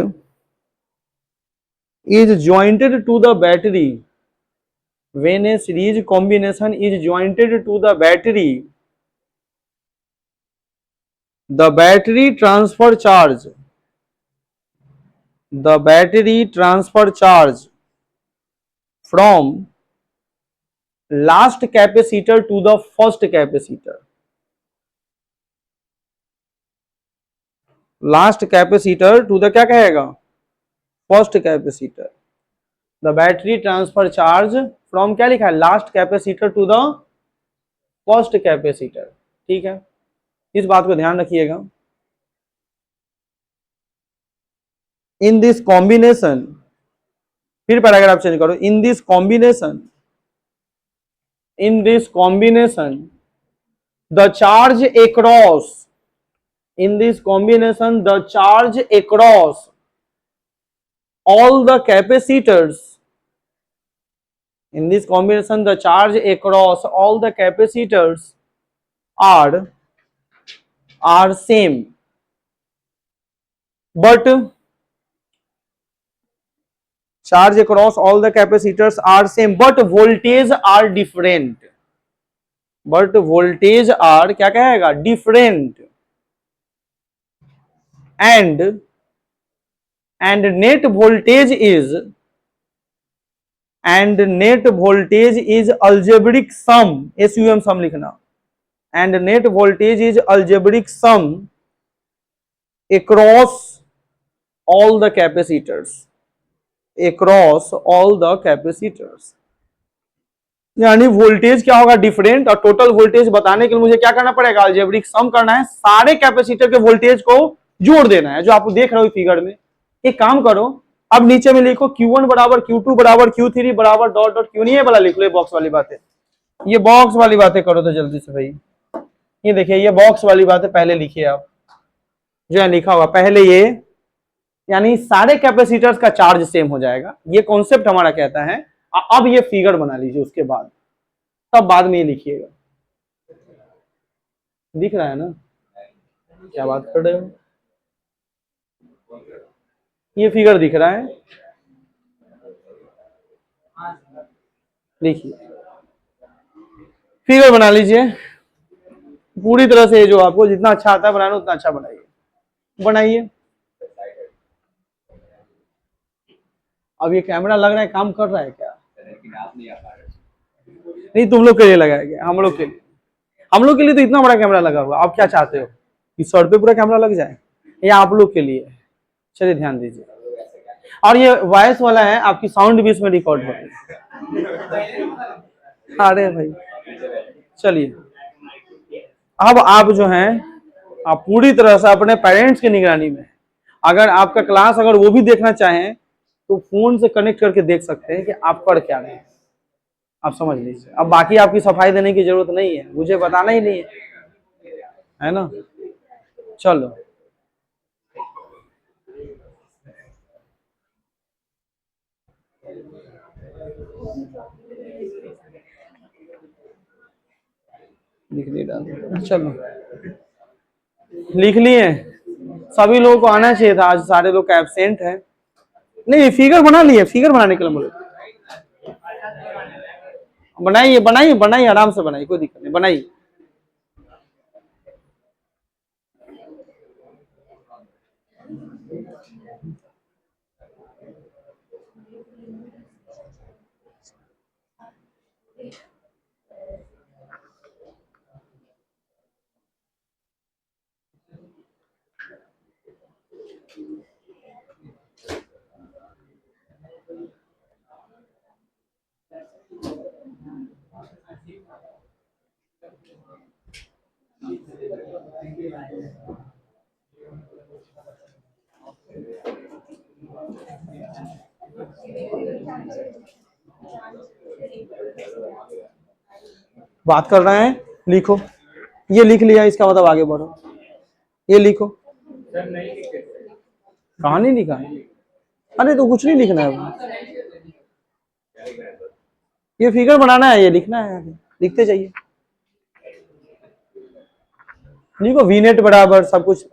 jointed to the battery, when a series combination is jointed to the battery transfer charge, the battery transfer charge from last capacitor to the first capacitor, last capacitor to the क्या कहेगा? First capacitor, the battery transfer charge from क्या लिखा है? Last capacitor to the first capacitor, ठीक है? इस बात को ध्यान रखिएगा। इन दिस कॉम्बिनेशन, फिर पैराग्राफ चेंज करो, in this combination, in this combination the charge across, in this combination the charge across all the capacitors, in this combination the charge across all the capacitors are same, but charge across all the capacitors are same but voltage are different, but voltage are क्या कहेगा? different, and net voltage is, and net voltage is algebraic sum, SUM sum लिखना, and net voltage is algebraic sum across all the capacitors, across all the capacitors, यानी voltage क्या होगा different, और total voltage बताने के लिए मुझे क्या करना पड़ेगा, अलजेब्रिक सम करना है, सारे कैपेसिटर के वोल्टेज को जोड़ देना है, जो आप देख रहे हो फिगर में। एक काम करो, अब नीचे में लिखो Q1 बराबर Q2 बराबर Q3 बराबर डॉट डॉट Q, नहीं ये वाला लिख लो, ये बॉक्स वाली बातें, ये बॉक्स वाली बातें करो तो जल्दी से भाई। ये देखिए ये बॉक्स वाली बातें पहले लिखिए आप, जो है लिखा होगा पहले ये, यानी सारे कैपेसिटर्स का चार्ज सेम हो जाएगा, ये कॉन्सेप्ट हमारा कहता है। अब ये फिगर बना लीजिए, उसके बाद तब बाद में ये लिखिएगा। दिख रहा है ना क्या बात कर रहे हो, ये फिगर दिख रहा है, देखिए फिगर बना लीजिए पूरी तरह से, जो आपको जितना अच्छा आता है बनाना उतना अच्छा बनाइए, बनाइए। अब ये कैमरा लग रहा है काम कर रहा है क्या, नहीं तुम लोग के लिए लगाया गया, हम लोग के लिए, हम लोग के लिए तो इतना बड़ा कैमरा लगा हुआ, आप क्या चाहते हो कि सर पे पूरा कैमरा लग जाए, ये आप लोग के लिए। चलिए ध्यान दीजिए, और ये वॉइस वाला है, आपकी साउंड भी इसमें रिकॉर्ड होगी। अरे भाई चलिए, अब आप जो हैं आप पूरी तरह से अपने पेरेंट्स की निगरानी में, अगर आपका क्लास अगर वो भी देखना चाहें तो फोन से कनेक्ट करके देख सकते हैं कि आप कर क्या रहे हैं, आप समझ लीजिए। अब बाकी आपकी सफाई देने की जरूरत नहीं है, मुझे बताना ही नहीं है ना। चलो लिख लिया, चलो लिख लिए, सभी लोगों को आना चाहिए था, आज सारे लोग एब्सेंट हैं। नहीं फिगर बना लिए, फिगर बनाने के लिए बोले, बनाइए बनाइए बनाइए, आराम से बनाइए, कोई दिक्कत नहीं, बनाइए। बात कर रहे हैं, लिखो, ये लिख लिया, इसका मतलब आगे बढ़ो, ये लिखो। कहां नहीं लिखा, अरे तो कुछ नहीं लिखना है, ये फिगर बनाना है, ये लिखना है, लिखते जाइए, लिखो वी नेट बराबर सब कुछ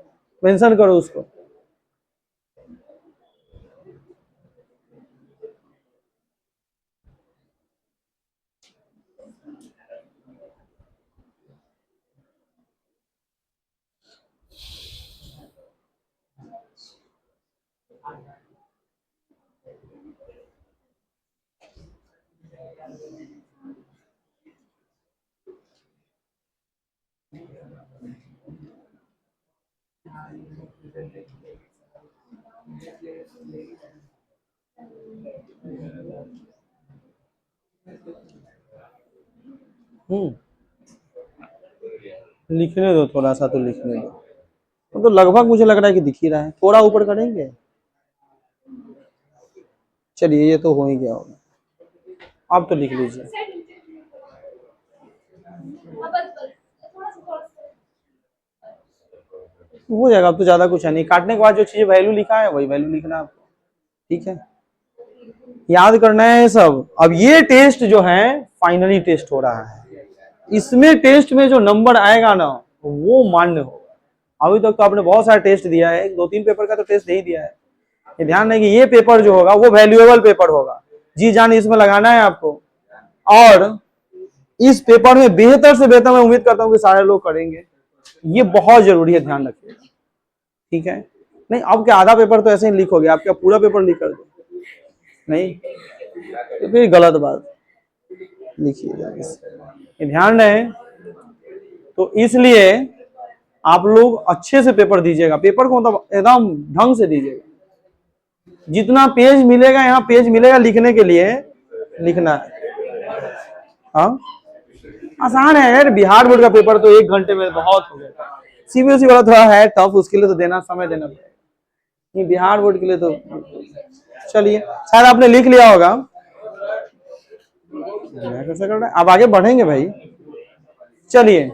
मेंशन करो उसको। लिखने दो थोड़ा सा, तो लिखने दो, तो लगभग मुझे लग रहा है कि दिख ही रहा है, थोड़ा ऊपर करेंगे। चलिए ये तो हो ही गया होगा, आप तो लिख लीजिए। हो जाएगा, अब तो ज्यादा कुछ है नहीं, काटने के बाद जो चीज वैल्यू लिखा है वही वैल्यू लिखना है आपको, ठीक है, याद करना है सब। अब ये टेस्ट जो है फाइनली टेस्ट हो रहा है, इसमें टेस्ट में जो नंबर आएगा ना वो मान्य होगा। अभी तक तो आपने बहुत सारा टेस्ट दिया है, 2-3 पेपर का तो टेस्ट दे ही दिया है, ये ध्यान रहे कि ये पेपर जो होगा वो वैल्यूएबल पेपर होगा, जी जान इसमें लगाना है आपको, और इस पेपर में बेहतर से बेहतर मैं उम्मीद करता हूँ कि सारे लोग करेंगे, ये बहुत जरूरी है, ध्यान रखिएगा, ठीक है। नहीं अब क्या आधा पेपर तो ऐसे ही लीक हो गया, आप क्या पूरा पेपर लीक कर दो, नहीं तो फिर गलत बात, लिखिएगा, ध्यान रहे। तो इसलिए आप लोग अच्छे से पेपर दीजिएगा, पेपर को मतलब एकदम ढंग से दीजिएगा। जितना पेज मिलेगा, यहाँ पेज मिलेगा लिखने के लिए, लिखना है। हाँ आसान है यार, बिहार बोर्ड का पेपर तो 1 घंटे में बहुत हो गया। सीबीएसई वाला थोड़ा है टफ, उसके लिए तो देना समय देना पड़ेगा। ये बिहार बोर्ड के लिए तो चलिए, शायद आपने लिख लिया होगा। कैसे कर रहे हैं, अब आगे बढ़ेंगे भाई। चलिए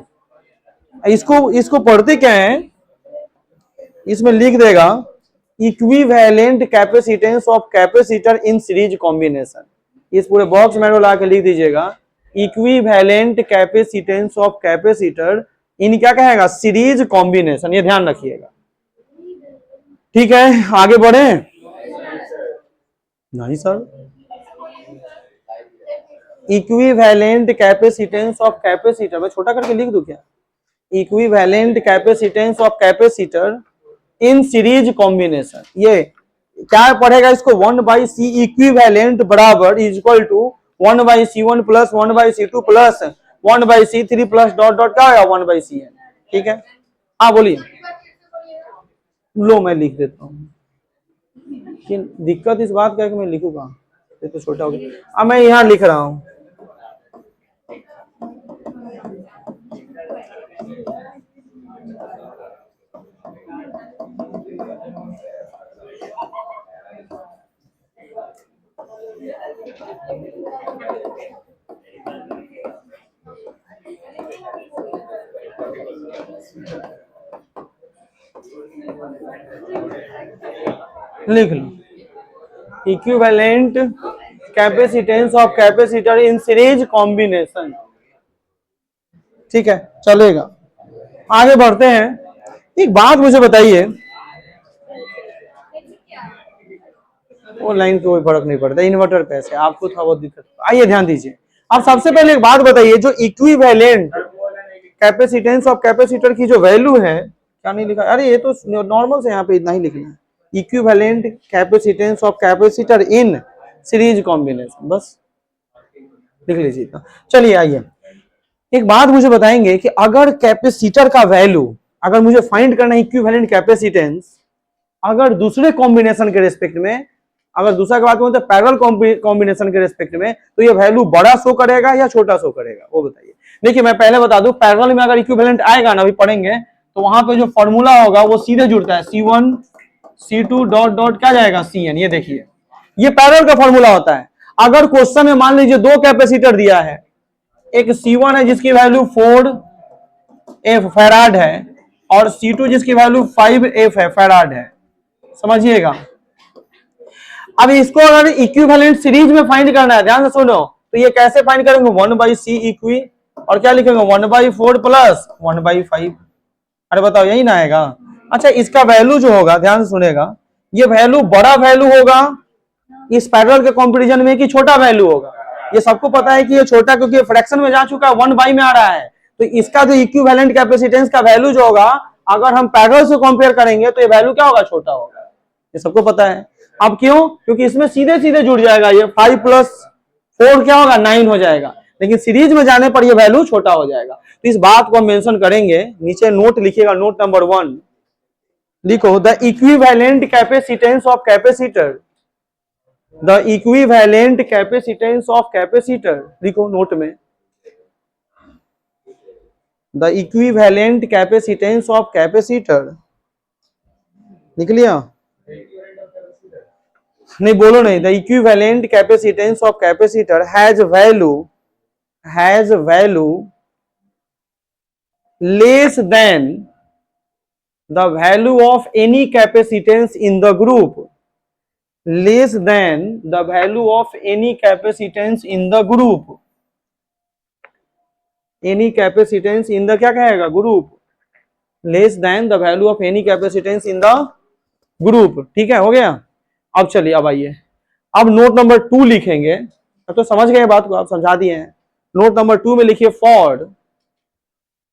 इसको पढ़ते क्या है, इसमें लिख देगा equivalent capacitance of capacitor in series combination. इस पूरे बॉक्स में ला के लिख दीजिएगा इक्विवेलेंट कैपेसिटेंस ऑफ कैपेसिटर इन क्या कहेगा, सीरीज कॉम्बिनेशन। ये ध्यान रखिएगा, ठीक है। आगे बढ़े, नहीं sir, equivalent capacitance of capacitor, मैं छोटा करके लिख दूं क्या, equivalent capacitance of capacitor in series combination. ये क्या पढ़ेगा इसको, 1/C इक्विवेलेंट बराबर is equal to 1/C1 plus 1/C2 plus 1/C3 plus dot dot क्या है 1/CN, ठीक है। हाँ बोलिए, लो मैं लिख देता हूँ। दिक्कत इस बात का है कि मैं लिखूंगा, ये तो छोटा हो गया। अब मैं यहाँ लिख रहा हूँ, लिख लो equivalent capacitance of capacitor in series combination, ठीक है चलेगा। आगे बढ़ते हैं। एक बात मुझे बताइए, वो लाइन कोई फर्क नहीं पड़ता, इन्वर्टर कैसे आपको थोड़ा बहुत दिक्कत। आइए ध्यान दीजिए, आप सबसे पहले एक बात बताइए, जो इक्विवेलेंट कैपेसिटेंस ऑफ कैपेसिटर की जो वैल्यू है, क्या नहीं लिखा, अरे ये तो नॉर्मल से यहाँ पे इतना ही लिखना है, equivalent capacitance of capacitor in series combination, बस लिख लीजिए। चलिए आइए, एक बात मुझे बताएंगे कि अगर कैपेसिटर का वैल्यू, अगर मुझे फाइंड करना है इक्विवेलेंट कैपेसिटेंस, अगर दूसरे कॉम्बिनेशन के रेस्पेक्ट में, अगर दूसरा की बात करूं तो पैरेलल कॉम्बिनेशन के रेस्पेक्ट में, तो ये वैल्यू बड़ा शो करेगा या छोटा शो करेगा, वो बताइए। देखिए मैं पहले बता दूं, पैरेलल में अगर इक्विवेलेंट आएगा ना, अभी पढ़ेंगे, तो वहां पे जो फॉर्मूला होगा वो सीधे जुड़ता है, C1 C2 डॉट डॉट क्या जाएगा CN। ये देखिए, ये पैरेलल का फॉर्मूला होता है। अगर क्वेश्चन में मान लीजिए 2 कैपेसिटर दिया है, एक C1 है जिसकी वैल्यू 4F फैराड है, और C2 जिसकी वैल्यू 5F है फैराड है, समझिएगा। अब इसको अगर इक्विवेलेंट सीरीज में फाइंड करना है, ध्यान से सुनो, तो ये कैसे फाइंड करेंगे, 1/C इक्वी और क्या लिखेंगे 1/4 प्लस 1/5। अरे बताओ यही ना आएगा। अच्छा इसका वैल्यू जो होगा, ध्यान से सुनेगा, ये वैल्यू बड़ा वैल्यू होगा इस पैरेलल के कंपैरिजन में कि छोटा वैल्यू होगा। ये सबको पता है कि ये छोटा, क्योंकि फ्रैक्शन में जा चुका है, 1/, में आ रहा है। तो इसका जो इक्विवेलेंट कैपेसिटेंस का वैल्यू जो होगा, अगर हम पैरेलल से कंपेयर करेंगे तो ये वैल्यू क्या होगा, छोटा होगा। ये सबको पता है। अब क्यों, क्योंकि इसमें सीधे सीधे जुड़ जाएगा, ये 5 + 4 क्या होगा 9 हो जाएगा, लेकिन सीरीज में जाने पर ये वैल्यू छोटा हो जाएगा। तो इस बात को हम मेंशन करेंगे, नीचे नोट लिखिएगा, नोट नंबर 1 लिखो, the equivalent capacitance of capacitor, the equivalent capacitance of capacitor, लिखो नोट में, the equivalent capacitance of capacitor, लिख लिया, नहीं बोलो नहीं, the equivalent capacitance of capacitor has value less than the value of any capacitance in the group, less than the value of any capacitance in the group, any capacitance in the क्या कहेगा, group, less than the value of any capacitance in the group, ठीक है, हो गया। अब चलिए, अब आइए, अब नोट नंबर 2 लिखेंगे। अब तो समझ गए बात को, आप समझा दिए हैं। नोट नंबर 2 में लिखिए, for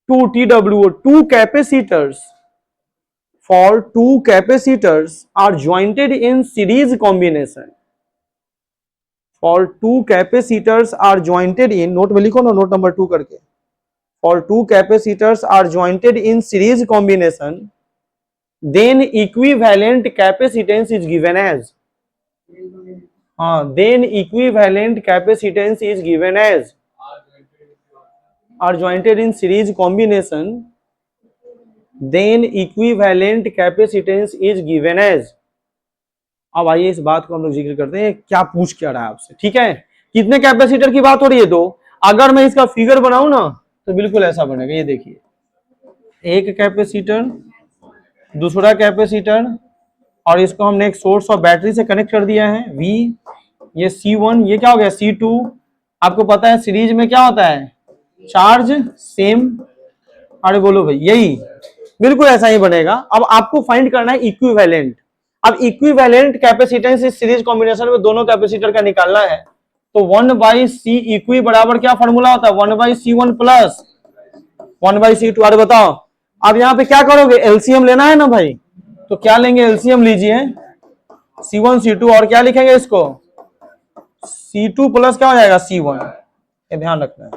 2 TWO 2 capacitors, for 2 capacitors are jointed in series combination, for 2 capacitors are jointed in, note में लिखो ना, नोट नंबर 2 करके, for two capacitors are jointed in series combination, then equivalent capacitance is given as, then equivalent capacitance is given as, are jointed in series combination, then equivalent capacitance is given as। अब आइए इस बात को हम लोग जिक्र करते हैं, क्या पूछ क्या रहा है आपसे, ठीक है। कितने कैपेसिटर की बात हो रही है? दो। अगर मैं इसका फिगर बनाऊं ना तो बिल्कुल ऐसा बनेगा, ये देखिए, एक कैपेसिटर, दूसरा कैपेसिटर, और इसको हमने एक सोर्स ऑफ बैटरी से कनेक्ट कर दिया है V, ये C1, ये क्या हो गया C2। आपको पता है सीरीज में क्या होता है, चार्ज सेम। अरे बोलो भाई, यही बिल्कुल ऐसा ही बनेगा। अब आपको फाइंड करना है इक्विवेलेंट। अब इक्विवेलेंट कैपेसिटेंस इस सीरीज कॉम्बिनेशन में दोनों कैपेसिटर का निकालना है, तो 1/C इक्वी बराबर क्या फॉर्मूला होता है, 1/C1 प्लस 1/C2। अरे बताओ, अब यहाँ पे क्या करोगे, एलसीएम लेना है ना भाई, तो क्या लेंगे, एलसीएम लीजिए, C1 C2, और क्या लिखेंगे इसको, C2 प्लस क्या हो जाएगा C1। ये ध्यान रखना है,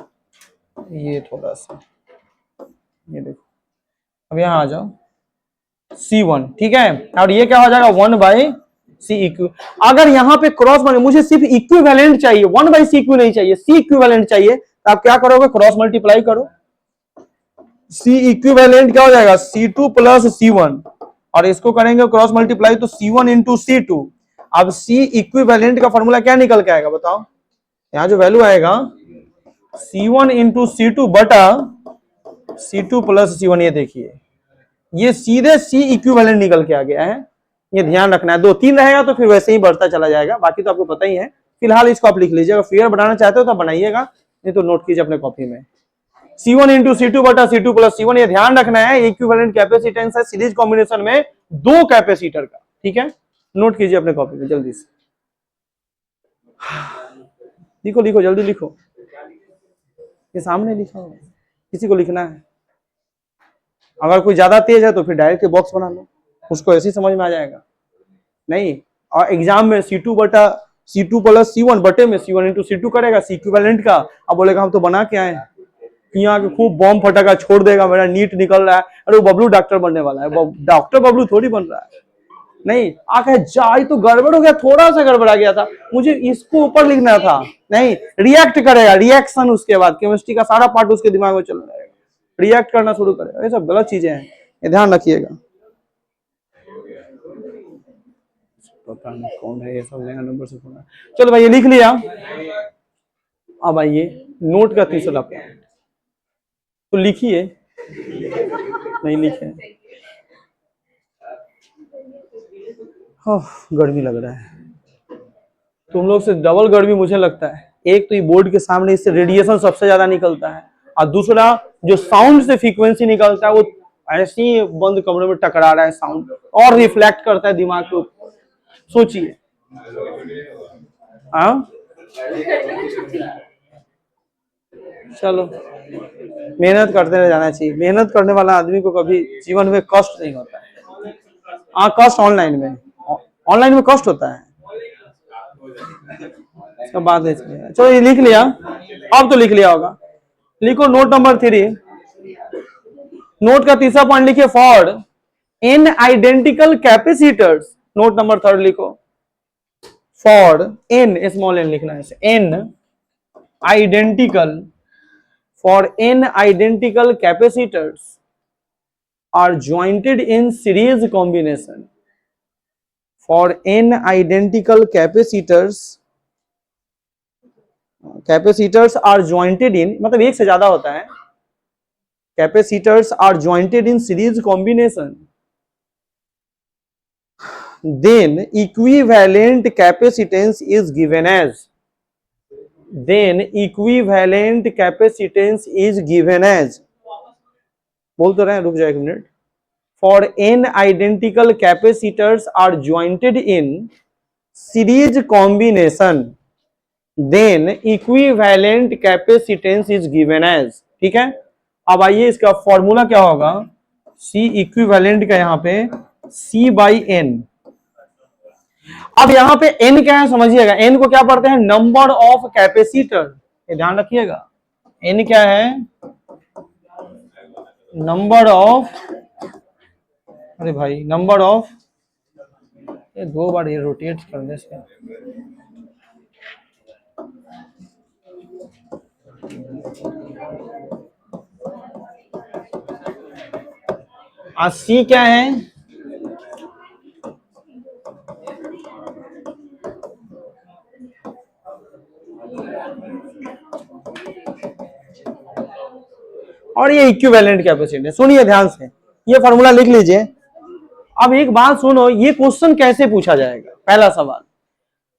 ये थोड़ा सा, ये देखो, अब यहाँ आ जाओ, C1, ठीक है, और ये क्या हो जाएगा 1/C इक्वी। अगर यहाँ पे क्रॉस मल्टी, मुझे सिर्फ इक्विवेलेंट चाहिए, 1/C इक्वी नहीं चाहिए, C इक्विवेलेंट चाहिए, तो आप क्या करोगे, क्रॉस मल्टीप्लाई करो। C इक्विवेलेंट क्या हो जाएगा, C2 प्लस C1, और इसको करेंगे क्रॉस मल्टीप्लाई तो C1 इंटू C2। अब C इक्विवेलेंट का फॉर्मूला क्या निकल के आएगा बताओ, यहाँ जो वैल्यू आएगा C1 इंटू C2 बटा C2 प्लस C1। ये देखिए, ये सीधे C इक्विवेलेंट निकल के आ गया है, ये ध्यान रखना है। 2 3 रहेगा तो फिर वैसे ही बढ़ता चला जाएगा, बाकी तो आपको पता ही है। फिलहाल इसको आप लिख लीजिएगा, फिगर बनाना चाहते हो तो बनाइएगा, नहीं तो नोट कीजिए अपने कॉपी में। C1 इंटू C2 बटा C2 प्लस C1, ये ध्यान रखना है, इक्विवेलेंट कैपेसिटेंस है सीरीज कॉम्बिनेशन में दो कैपेसिटर का, ठीक है। नोट कीजिए अपने कॉपी में जल्दी से, लिखो लिखो जल्दी लिखो, ये सामने लिखा हो, किसी को लिखना है। अगर कोई ज्यादा तेज है तो फिर डायरेक्ट बॉक्स बना लो, उसको ऐसे ही समझ में आ जाएगा। नहीं, और एग्जाम में C2 बटा C2 प्लस C1 बटे में C1 इंटू C2 करेगा C इक्विवेलेंट का, अब बोलेगा हम तो बना के आए, यहाँ के खूब बॉम्ब फटाका छोड़ देगा, मेरा नीट निकल रहा है, अरे वो बबलू डॉक्टर बनने वाला है, डॉक्टर बबलू थोड़ी बन रहा है। नहीं, आखिर जाए तो गड़बड़ हो गया, थोड़ा सा गड़बड़ा गया था, मुझे इसको ऊपर लिखना था। नहीं, रिएक्ट करेगा, रिएक्शन, उसके बाद केमिस्ट्री का सारा पार्ट उसके दिमाग में चल जाएगा, रिएक्ट करना शुरू करेगा। ये सब गलत चीजें हैं, ये ध्यान रखिएगा। पता नहीं कौन है ये सब, नया नंबर से फोन। चलो भाई, ये लिख लिया। अब आइए नोट का तीसरा पॉइंट, तो लिखिए, नहीं लिखे, गर्मी लग रहा है, तुम लोग से डबल गर्मी मुझे लगता है। एक तो ये बोर्ड के सामने इससे रेडिएशन सबसे ज्यादा निकलता है, और दूसरा जो साउंड से फ्रीक्वेंसी निकलता है वो ऐसे ही बंद कमरे में टकरा रहा है साउंड, और रिफ्लेक्ट करता है दिमाग के ऊपर। सोचिए, चलो मेहनत करते रह जाना चाहिए, मेहनत करने वाला आदमी को कभी जीवन में कष्ट नहीं होता है। हाँ, कष्ट ऑनलाइन में कष्ट होता है, सब बात है इसमें। चलो ये लिख लिया, अब तो लिख लिया होगा। लिखो नोट नंबर 3, नोट का तीसरा पॉइंट लिखिए, for n identical capacitors. Note number 3 लिखो, फॉर n, स्मॉल n लिखना है, n identical, for n identical capacitors are jointed in series combination, for n identical capacitors are jointed in, मतलब एक से ज्यादा होता है, capacitors are jointed in series combination, then equivalent capacitance is given as, then equivalent capacitance is given as, बोल तो रहे हैं, रुक जाए एक minute. For n identical capacitors are jointed in series combination, then equivalent capacitance is given as, ठीक है। अब आइए इसका फॉर्मूला क्या होगा, C इक्विवेलेंट का यहाँ पे C/n। अब यहाँ पे n क्या है समझिएगा, n को क्या पढ़ते हैं, नंबर ऑफ कैपेसिटर, ये ध्यान रखिएगा। n क्या है, नंबर ऑफ, अरे भाई नंबर ऑफ, ये 2 बार ये रोटेट करने से, सी क्या है, और ये इक्विवेलेंट कैपेसिटी। सुनिए ध्यान से, ये फॉर्मूला लिख लीजिए। अब एक बात सुनो, ये क्वेश्चन कैसे पूछा जाएगा। पहला सवाल,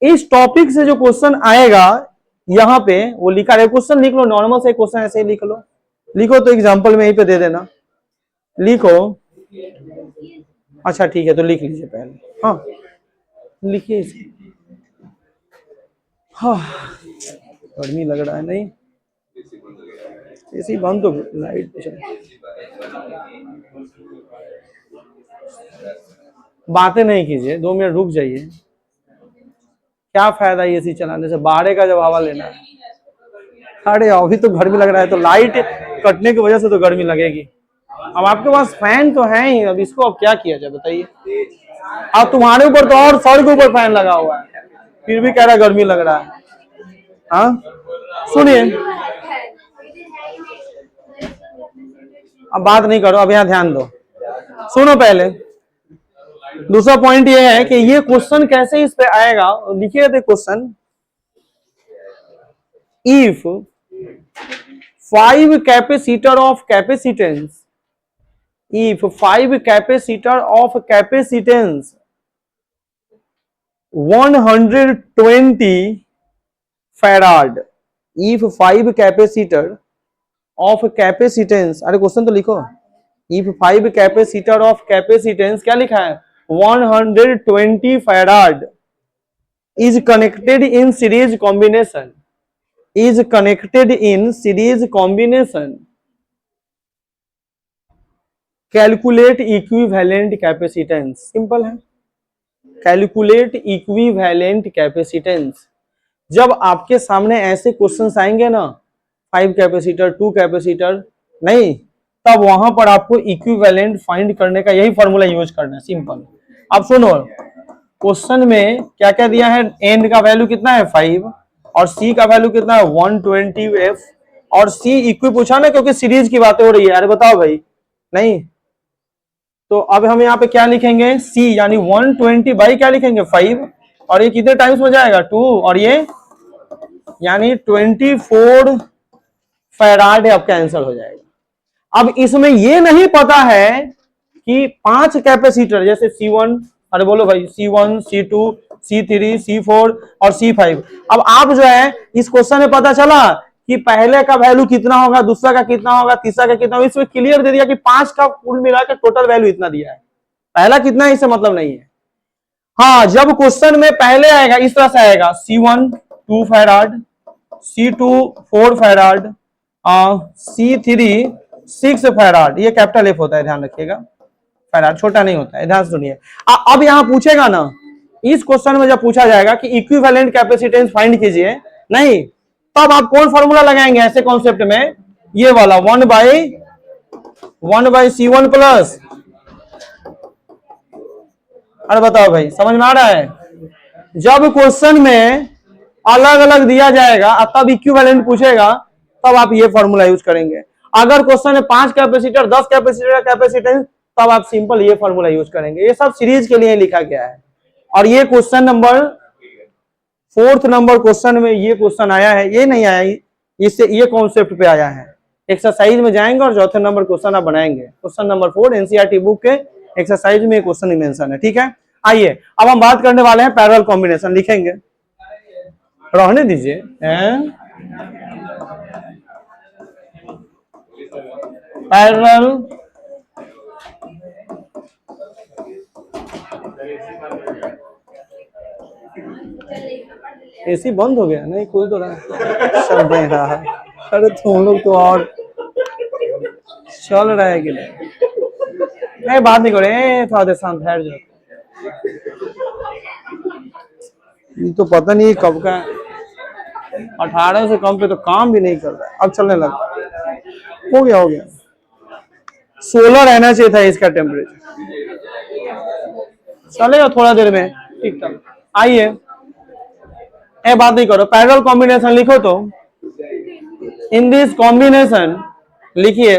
इस टॉपिक से जो क्वेश्चन आएगा यहां पे वो लिखा है, क्वेश्चन लिख लो, नॉर्मल से क्वेश्चन ऐसे ही लिख लो, लिखो तो एग्जांपल में यहीं पे दे देना, लिखो। अच्छा ठीक है, तो लिख लीजिए पहले, हाँ लिखिए। हाँ गर्मी लग रहा है, नहीं एसी बंद तो, लाइट बातें नहीं कीजिए, 2 मिनट रुक जाइए। क्या फायदा एसी चलाने से, बाहर का जब हवा लेना है। अरे अभी तो गर्मी लग रहा है, तो लाइट कटने की वजह से तो गर्मी लगेगी। अब आपके पास फैन तो है ही, अब इसको अब क्या किया जाए बताइए। अब तुम्हारे ऊपर तो और सर के ऊपर फैन लगा हुआ है, फिर भी कह रहा गर्मी लग रहा है। हाँ सुनिए, अब बात नहीं करो, अब यहाँ ध्यान दो, सुनो पहले। दूसरा पॉइंट ये है कि ये क्वेश्चन कैसे इस पे आएगा, लिखिए थे question, if 5 capacitor of capacitance, if 5 capacitor of capacitance 120 farad, if 5 capacitor of capacitance, अरे क्वेश्चन तो लिखो, if 5 capacitor of capacitance क्या लिखा है 120 farad is connected in series combination, is connected in series combination, calculate equivalent capacitance. Simple है, calculate equivalent capacitance. जब आपके सामने ऐसे क्वेश्चंस आएंगे ना, 5 कैपेसिटर 2 कैपेसिटर नहीं, तब वहां पर आपको इक्विवेलेंट फाइंड करने का यही फॉर्मूला यूज करना है, सिंपल। अब सुनो, क्वेश्चन में क्या क्या दिया है, एन का वैल्यू कितना है 5 और सी का वैल्यू कितना है 120f, और सी इक्वी पूछा ना, क्योंकि सीरीज की बातें हो रही है। अरे बताओ भाई, नहीं तो अब हम यहाँ पे क्या लिखेंगे, C यानी 120 बाई क्या लिखेंगे 5, और ये कितने टाइम्स में जाएगा 2, और ये यानी 24 फैराड आपका आंसर हो जाएगा। अब इसमें ये नहीं पता है कि 5 कैपेसिटर जैसे C1, अरे बोलो भाई C1 C2 C3 C4 और C5। अब आप जो है इस क्वेश्चन में पता चला कि पहले का वैल्यू कितना होगा, दूसरा का कितना होगा, तीसरा का कितना होगा, इसमें क्लियर दे दिया कि 5 का कुल मिलाकर टोटल वैल्यू इतना दिया है, पहला कितना है इससे मतलब नहीं है। हाँ जब क्वेश्चन में पहले आएगा इस तरह से आएगा C1 2 farad, C2 4 farad, C3 6 farad, ये कैपिटल F होता है, ध्यान रखिएगा, फैराड छोटा नहीं होता है, ध्यान सुनिए। अब यहां पूछेगा ना, इस क्वेश्चन में जब पूछा जाएगा कि इक्विवेलेंट कैपेसिटेंस फाइंड कीजिए, नहीं तब आप कौन फॉर्मूला लगाएंगे ऐसे कॉन्सेप्ट में, ये वाला 1 बाई C1 प्लस, अरे बताओ भाई समझ में आ रहा है। जब क्वेश्चन में अलग अलग दिया जाएगा तब इक्विवेलेंट पूछेगा, तब आप ये फॉर्मूला यूज करेंगे। अगर क्वेश्चन में 5 कैपेसिटर 10 कैपेसिटर कैपेसिटेंस, तब आप सिंपल ये फॉर्मूला यूज करेंगे। ये सब सीरीज के लिए लिखा गया है, और ये question number 4th number question में ये क्वेश्चन आया है, ये नहीं आया, इससे ये कॉन्सेप्ट पे आया है। एक्सरसाइज में जाएंगे और 4th नंबर क्वेश्चन आप बनाएंगे, क्वेश्चन नंबर 4 एनसीईआरटी बुक के एक्सरसाइज में क्वेश्चन मेंशन है, ठीक है। आइए अब हम बात करने वाले हैं पैरेलल कॉम्बिनेशन, लिखेंगे, रहने दीजिए, पैरेलल एसी बंद हो गया, नहीं खुल तो रहा, चल नहीं रहा है। अरे तुम लोग तो और चल रहा है कि नहीं, बात नहीं करे, थोड़ा देर शांत ठहर जाओ। ये तो पता नहीं कब का 18 से कम पे तो काम भी नहीं कर रहा है, अब चलने लगा, हो गया 16 रहना चाहिए था इसका टेम्परेचर। चलेगा थोड़ा देर में, ठीक ठाक। आइए, ये बात नहीं करो, पैरेलल कॉम्बिनेशन लिखो तो इन दिस कॉम्बिनेशन लिखिए,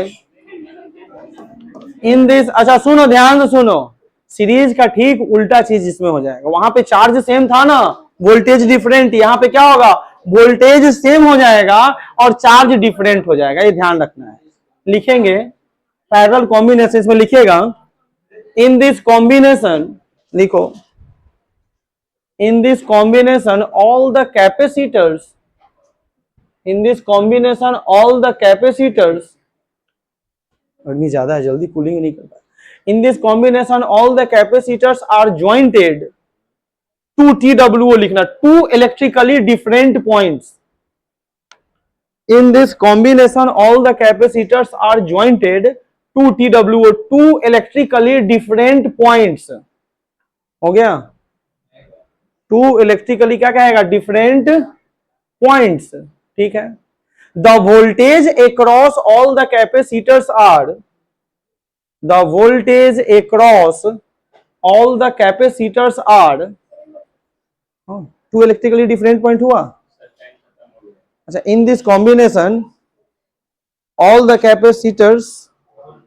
इन दिस, अच्छा सुनो, ध्यान से सुनो, सीरीज का ठीक उल्टा चीज इसमें हो जाएगा। वहां पे चार्ज सेम था ना, वोल्टेज डिफरेंट, यहाँ पे क्या होगा, वोल्टेज सेम हो जाएगा और चार्ज डिफरेंट हो जाएगा, ये ध्यान रखना है। लिखेंगे पैरेलल कॉम्बिनेशन, इसमें लिखिएगा इन दिस कॉम्बिनेशन, लिखो in this combination all the capacitors, in this combination all the capacitors, गर्मी ज्यादा है, जल्दी कूलिंग नहीं कर पाए। In this combination all the capacitors are jointed to TWO लिखना, two electrically different points. In this combination all the capacitors are jointed to TWO, two electrically different points. हो गया, टू इलेक्ट्रिकली क्या कहेगा, different points, ठीक है। The voltage across all the capacitors are, the voltage across all the capacitors are, two electrically different point हुआ। अच्छा, in this combination all the capacitors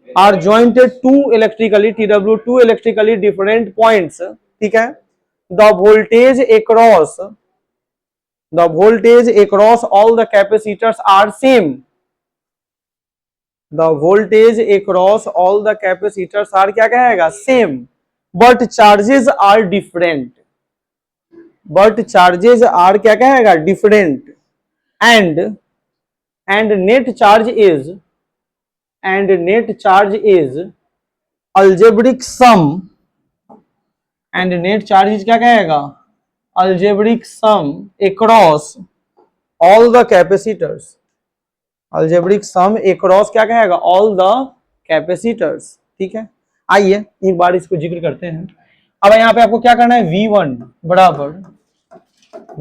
are jointed to electrically, TW, two electrically different points, ठीक है। The voltage across, the voltage across all the capacitors are same, the voltage across all the capacitors are क्या कहेगा, same, but charges are different, but charges are क्या कहेगा, different, and net charge is, and net charge is algebraic sum, and net charge is क्या कहेगा, algebraic sum across all the capacitors, algebraic sum across क्या कहेगा, all the capacitors, ठीक है। आइए एक बार इसको जिक्र करते हैं। अब यहाँ पे आपको क्या करना है, V1 बराबर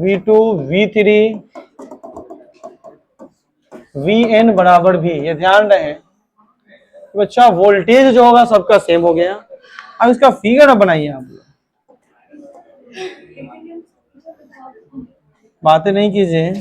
V2 V3 Vn बराबर V, ये ध्यान रहे तो बच्चा वोल्टेज जो होगा सबका सेम हो गया। अब इसका फिगर बनाइए आप, बातें नहीं कीजिए।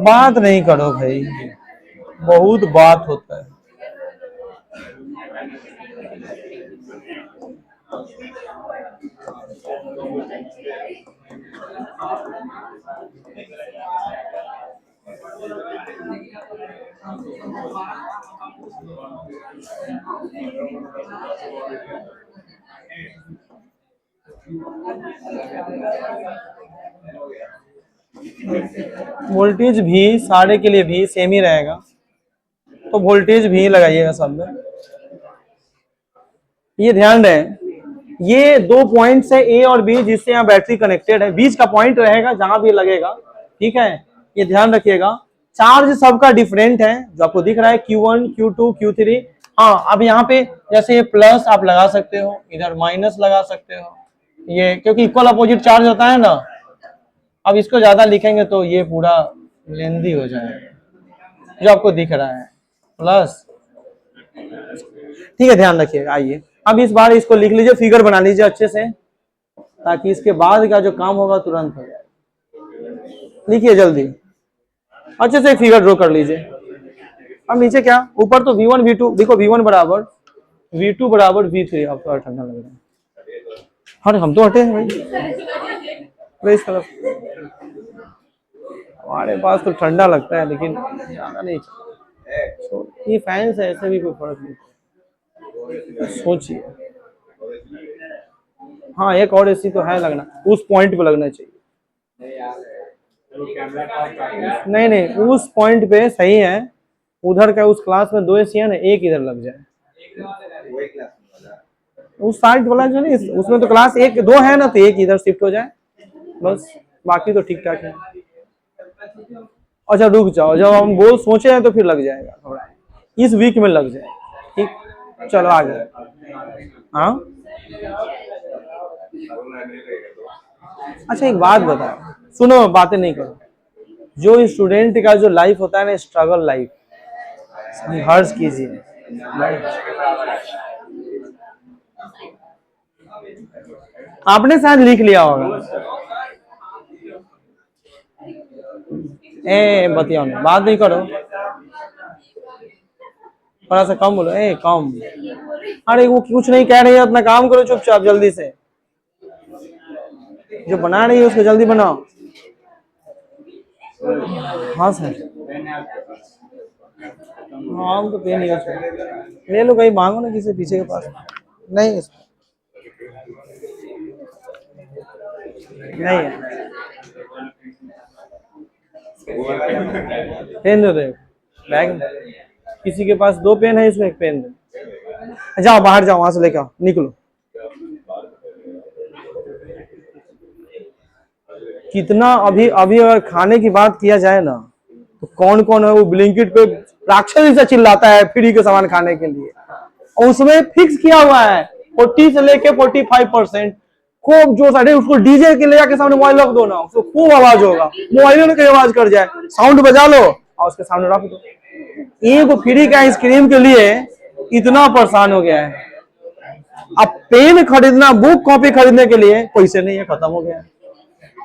बात नहीं करो भाई, बहुत बात होता है। वोल्टेज भी सारे के लिए भी सेम ही रहेगा, तो वोल्टेज भी लगाइएगा सब में। ये ध्यान रहे, ये दो पॉइंट्स है A और B, जिससे यहाँ बैटरी कनेक्टेड है, बीच का पॉइंट रहेगा जहां भी लगेगा, ठीक है। ये ध्यान रखिएगा, चार्ज सबका डिफरेंट है, जो आपको दिख रहा है Q1 Q2 Q3। हाँ, अब यहाँ पे जैसे प्लस आप लगा सकते हो, इधर माइनस लगा सकते हो, ये क्योंकि इक्वल अपोजिट चार्ज होता है ना। अब इसको ज्यादा लिखेंगे तो ये पूरा लेंदी हो जाएगा, जो आपको दिख रहा है प्लस, ठीक है, ध्यान रखिएगा। आइए अब इस बार इसको लिख लीजिए, फिगर बना लीजिए अच्छे से, ताकि इसके बाद का जो काम होगा तुरंत हो जाए। लिखिए जल्दी, अच्छे से फिगर ड्रॉ कर लीजिए। अब नीचे क्या, ऊपर तो V1 V2, देखो V1 बराबर V2 बराबर V3। अब तो ठंडा लग रहा है, अरे हम तो हटे हैं भाई इस तरफ, हमारे पास तो ठंडा लगता है लेकिन ज्यादा नहीं। तो ये फैन से ऐसे भी कोई फर्क नहीं, सोचिए। हाँ, एक और एसी तो है लगना, उस पॉइंट पे लगना चाहिए। नहीं नहीं, उस पॉइंट पे सही है, उधर का उस क्लास में 2 एसी है ना, एक इधर लग जाए। उस साइड वाला जो नहीं, उसमें तो क्लास 1 2 है ना, तो एक इधर शिफ्ट हो जाए बस, बाकी तो ठीक ठाक है। अच्छा रुक जाओ, जब हम बोल सोचे हैं तो फिर लग जाएगा थोड़ा, इस वीक में लग जाए। ठीक, चलो आगे। हाँ अच्छा एक बात बताओ, सुनो बातें नहीं करो। जो स्टूडेंट का जो लाइफ होता है ना, स्ट्रगल लाइफ, हर्ष कीजिए। आपने शायद लिख लिया होगा। ए बतियाओ नहीं, बात नहीं करो, थोड़ा सा कम बोलो, ए कम। अरे वो कुछ नहीं कह रही है, अपना काम करो चुपचाप जल्दी से, जो बना रही है उसको जल्दी बनाओ। हाँ सर, हाँ हम तो पेन यूज कर, ले लो, कहीं मांगो ना किसी पीछे के पास। नहीं नहीं है, पेन दे दो बैग में, किसी के पास 2 पेन है, इसमें 1 पेन दे। जाओ बाहर जाओ, वहां से लेके आओ, निकलो। कितना अभी अभी अगर खाने की बात किया जाए ना, तो कौन कौन है वो ब्लिंकिट पे राक्षस से चिल्लाता है फ्री के सामान खाने के लिए, और उसमें फिक्स किया हुआ है 40 से लेके 45%। खूब जो साढ़े उसको डीजे के ले जाके सामने मोबाइल रख दो ना, उसको खूब आवाज होगा, मोबाइल में कहीं आवाज कर जाए, साउंड बजा लो और उसके सामने रख दो। एक फ्री का आइसक्रीम के लिए इतना परेशान हो गया है। अब पेन खरीदना, बुक कॉपी खरीदने के लिए पैसे नहीं है, खत्म हो गया है।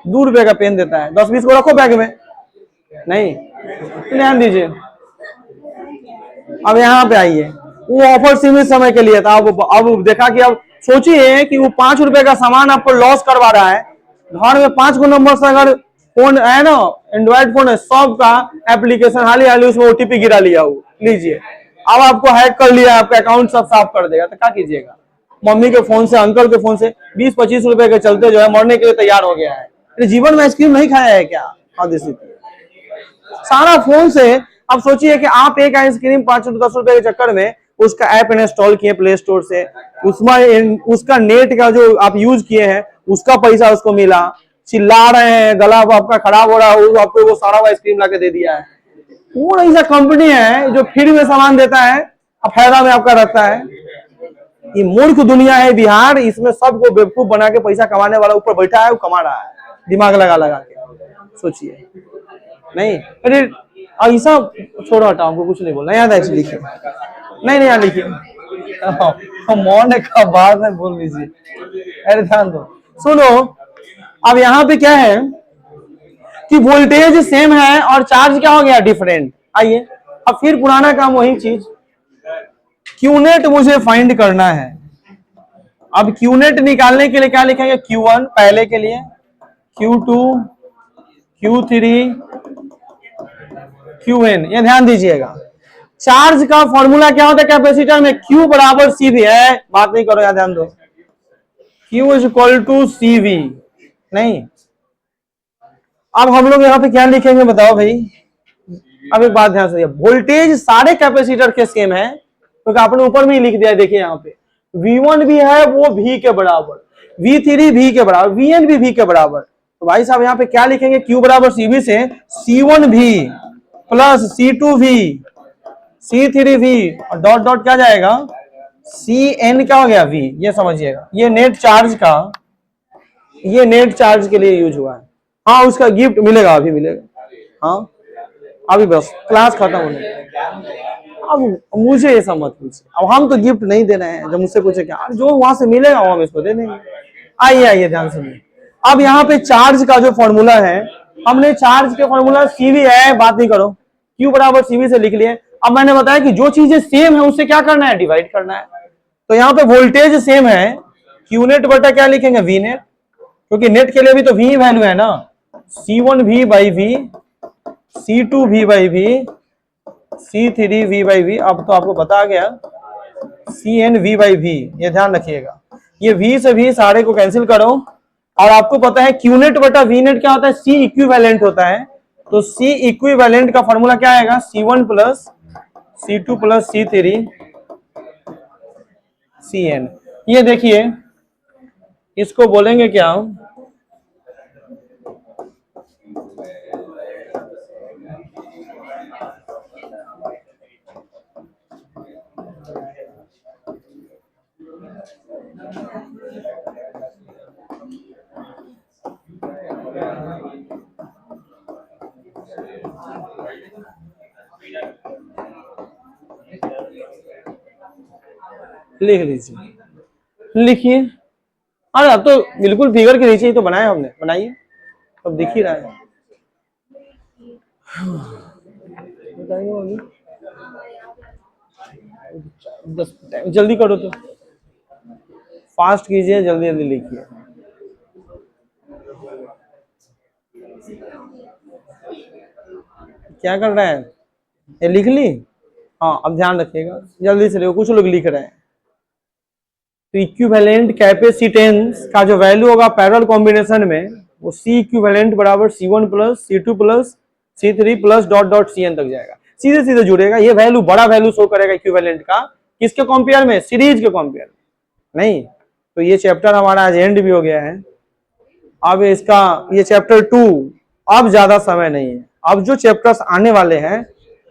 2 रुपए का पेन देता है, 10-20 को रखो बैग में, नहीं ध्यान दीजिए। अब यहाँ पे आइए, वो ऑफर सीमित समय के लिए था। अब देखा कि अब सोचिए कि वो 5 रुपए का सामान आपको लॉस करवा रहा है। घर में 5 नंबर से अगर फोन है ना, एंड्रॉइड फोन है, सबका एप्लीकेशन हाली हाली उसमें ओटीपी गिरा लिया हो, लीजिए अब आपको हैक कर लिया, आपका अकाउंट सब साफ कर देगा, तो क्या कीजिएगा? मम्मी के फोन से, अंकल के फोन से 20-25 रुपए के चलते जो है मरने के लिए तैयार हो गया है। जीवन में आइसक्रीम नहीं खाया है क्या? सारा फोन से। अब सोचिए कि आप एक आइसक्रीम 5-10 रुपए के चक्कर में उसका ऐप इंस्टॉल किए प्ले स्टोर से, उसमें उसका नेट का जो आप यूज किए हैं उसका पैसा उसको मिला, चिल्ला रहे हैं, गला आपका खराब हो रहा है, आपको वो सारा आइसक्रीम लाके दे दिया है। कौन ऐसा कंपनी है जो फ्री में सामान देता है अब फायदा में आपका रखता है? ये मूर्ख दुनिया है बिहार, इसमें सबको बेवकूफ बना के पैसा कमाने वाला ऊपर बैठा है, वो कमा रहा है दिमाग लगा लगा के। सोचिए नहीं, अरे ऐसा छोड़ो, हटाओ, हमको कुछ नहीं बोलना, याद है लिखिए, नहीं याद लिखिए, मौन का बात है, बोल लीजिए, अरे ध्यान दो, सुनो। अब यहाँ पे क्या है कि वोल्टेज सेम है और चार्ज क्या हो गया, डिफरेंट। आइए अब फिर पुराना काम, वही चीज, क्यूनेट मुझे फाइंड करना है। अब क्यूनेट निकालने के लिए क्या लिखेंगे, Q1 पहले के लिए, Q2, Q3, Qn, ये ध्यान दीजिएगा। चार्ज का फॉर्मूला क्या होता है कैपेसिटर में, Q बराबर CV है, बात नहीं करो, याद ध्यान दो, Q is equal to CV। नहीं, अब हम लोग यहाँ पे क्या लिखेंगे बताओ भाई। अब एक बात ध्यान से, वोल्टेज सारे कैपेसिटर के सेम है, तो आपने ऊपर में ही लिख दिया, देखिए यहाँ पे V1 भी है वो V के बराबर, V3 V के बराबर, Vn भी V के बराबर। तो भाई साहब यहाँ पे क्या लिखेंगे, Q बराबर CV से C1V प्लस C2V C3V और डॉट डॉट क्या जाएगा, Cn क्या हो गया V। ये समझिएगा, ये नेट चार्ज का, ये नेट चार्ज के लिए यूज हुआ है। हाँ उसका गिफ्ट मिलेगा, अभी मिलेगा, हाँ अभी बस क्लास खत्म होने। अब मुझे ये मत पूछे, अब हम तो गिफ्ट नहीं दे रहे हैं, जब मुझसे पूछे क्या, जो वहां से मिलेगा वो हम इसको दे देंगे। आइए ध्यान सुनिए। अब यहाँ पे चार्ज का जो फॉर्मूला है, हमने चार्ज के फॉर्मूला CV है, बात नहीं करो, Q बराबर CV से लिख लिए। अब मैंने बताया कि जो चीजें सेम है उससे क्या करना है, डिवाइड करना है। तो यहाँ पे वोल्टेज सेम है, Qनेट बटा क्या लिखेंगे, Vनेट, क्योंकि नेट के लिए भी तो V वैल्यू है ना, C1V by V, C2V by V, C3V by V। अब तो आपको बता गया CnV बाई V, ये ध्यान रखिएगा। ये V से V सारे को कैंसिल करो, और आपको पता है Qनेट बटा Vनेट क्या होता है, C इक्विवेलेंट होता है। तो C इक्विवेलेंट का फॉर्मूला क्या आएगा, C1 plus C2 plus C3 Cn। ये देखिए, इसको बोलेंगे क्या, लिख लीजिए, लिखिए। अरे अब तो बिल्कुल फिगर के नीचे ही तो बनाया हमने, बनाइए, अब दिख ही रहा है। जल्दी करो तो, फास्ट कीजिए, जल्दी जल्दी लिखिए। क्या कर रहा है, ये लिख ली? हाँ, अब ध्यान रखिएगा, जल्दी से लिखो, कुछ लोग लिख रहे हैं। तो इक्विवेलेंट कैपेसिटेंस का जो वैल्यू होगा पैरेलल कॉम्बिनेशन में, वो C इक्विवेलेंट बराबर C1 plus C2 plus C3 plus dot dot Cn तक जाएगा, सीधे सीधे जुड़ेगा। ये वैल्यू बड़ा वैल्यू शो करेगा इक्विवेलेंट का, किसके कंपेयर में, सीरीज के कंपेयर में। नहीं तो ये चैप्टर हमारा आज एंड भी हो गया है। अब इसका ये चैप्टर 2 अब ज्यादा समय नहीं है, अब जो चैप्टर्स आने वाले हैं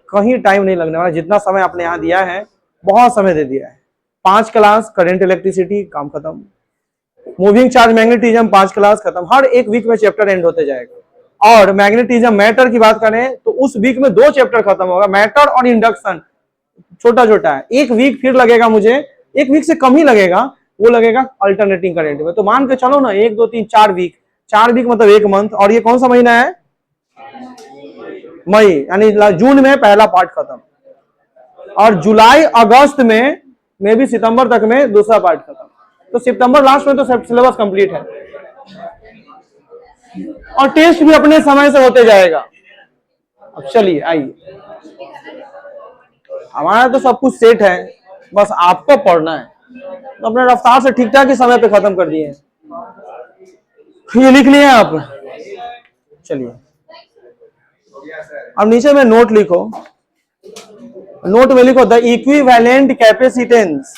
कहीं टाइम नहीं लगने वाला। जितना समय आपने यहाँ दिया है बहुत समय दे दिया है। 5 क्लास करंट इलेक्ट्रिसिटी, काम खत्म। मूविंग चार्ज मैग्नेटिज्म 5 क्लास खत्म। हर एक वीक में चैप्टर एंड होते जाएगा। और मैग्नेटिज्म मैटर की बात करें तो उस वीक में 2 चैप्टर खत्म होगा, मैटर और इंडक्शन। छोटा छोटा है, एक वीक फिर लगेगा मुझे, एक वीक से कम ही लगेगा, वो लगेगा अल्टरनेटिंग करंट में। तो मान के चलो ना 1 2 3 4 वीक, 4 वीक मतलब 1 मंथ। और ये कौन सा महीना है, मई, यानी जून में पहला पार्ट खत्म, और जुलाई अगस्त में मे भी सितंबर तक में दूसरा पार्ट खत्म। तो सितंबर लास्ट में तो सिलेबस कंप्लीट है, और टेस्ट भी अपने समय से होते जाएगा। अब चलिए आइए, हमारा तो सब कुछ सेट है, बस आपको पढ़ना है। तो अपने रफ्तार से ठीक ठाक ही समय पे खत्म कर दिए। ये लिख लिया आप, चलिए अब नीचे में नोट लिखो। नोट में लिखो the equivalent capacitance,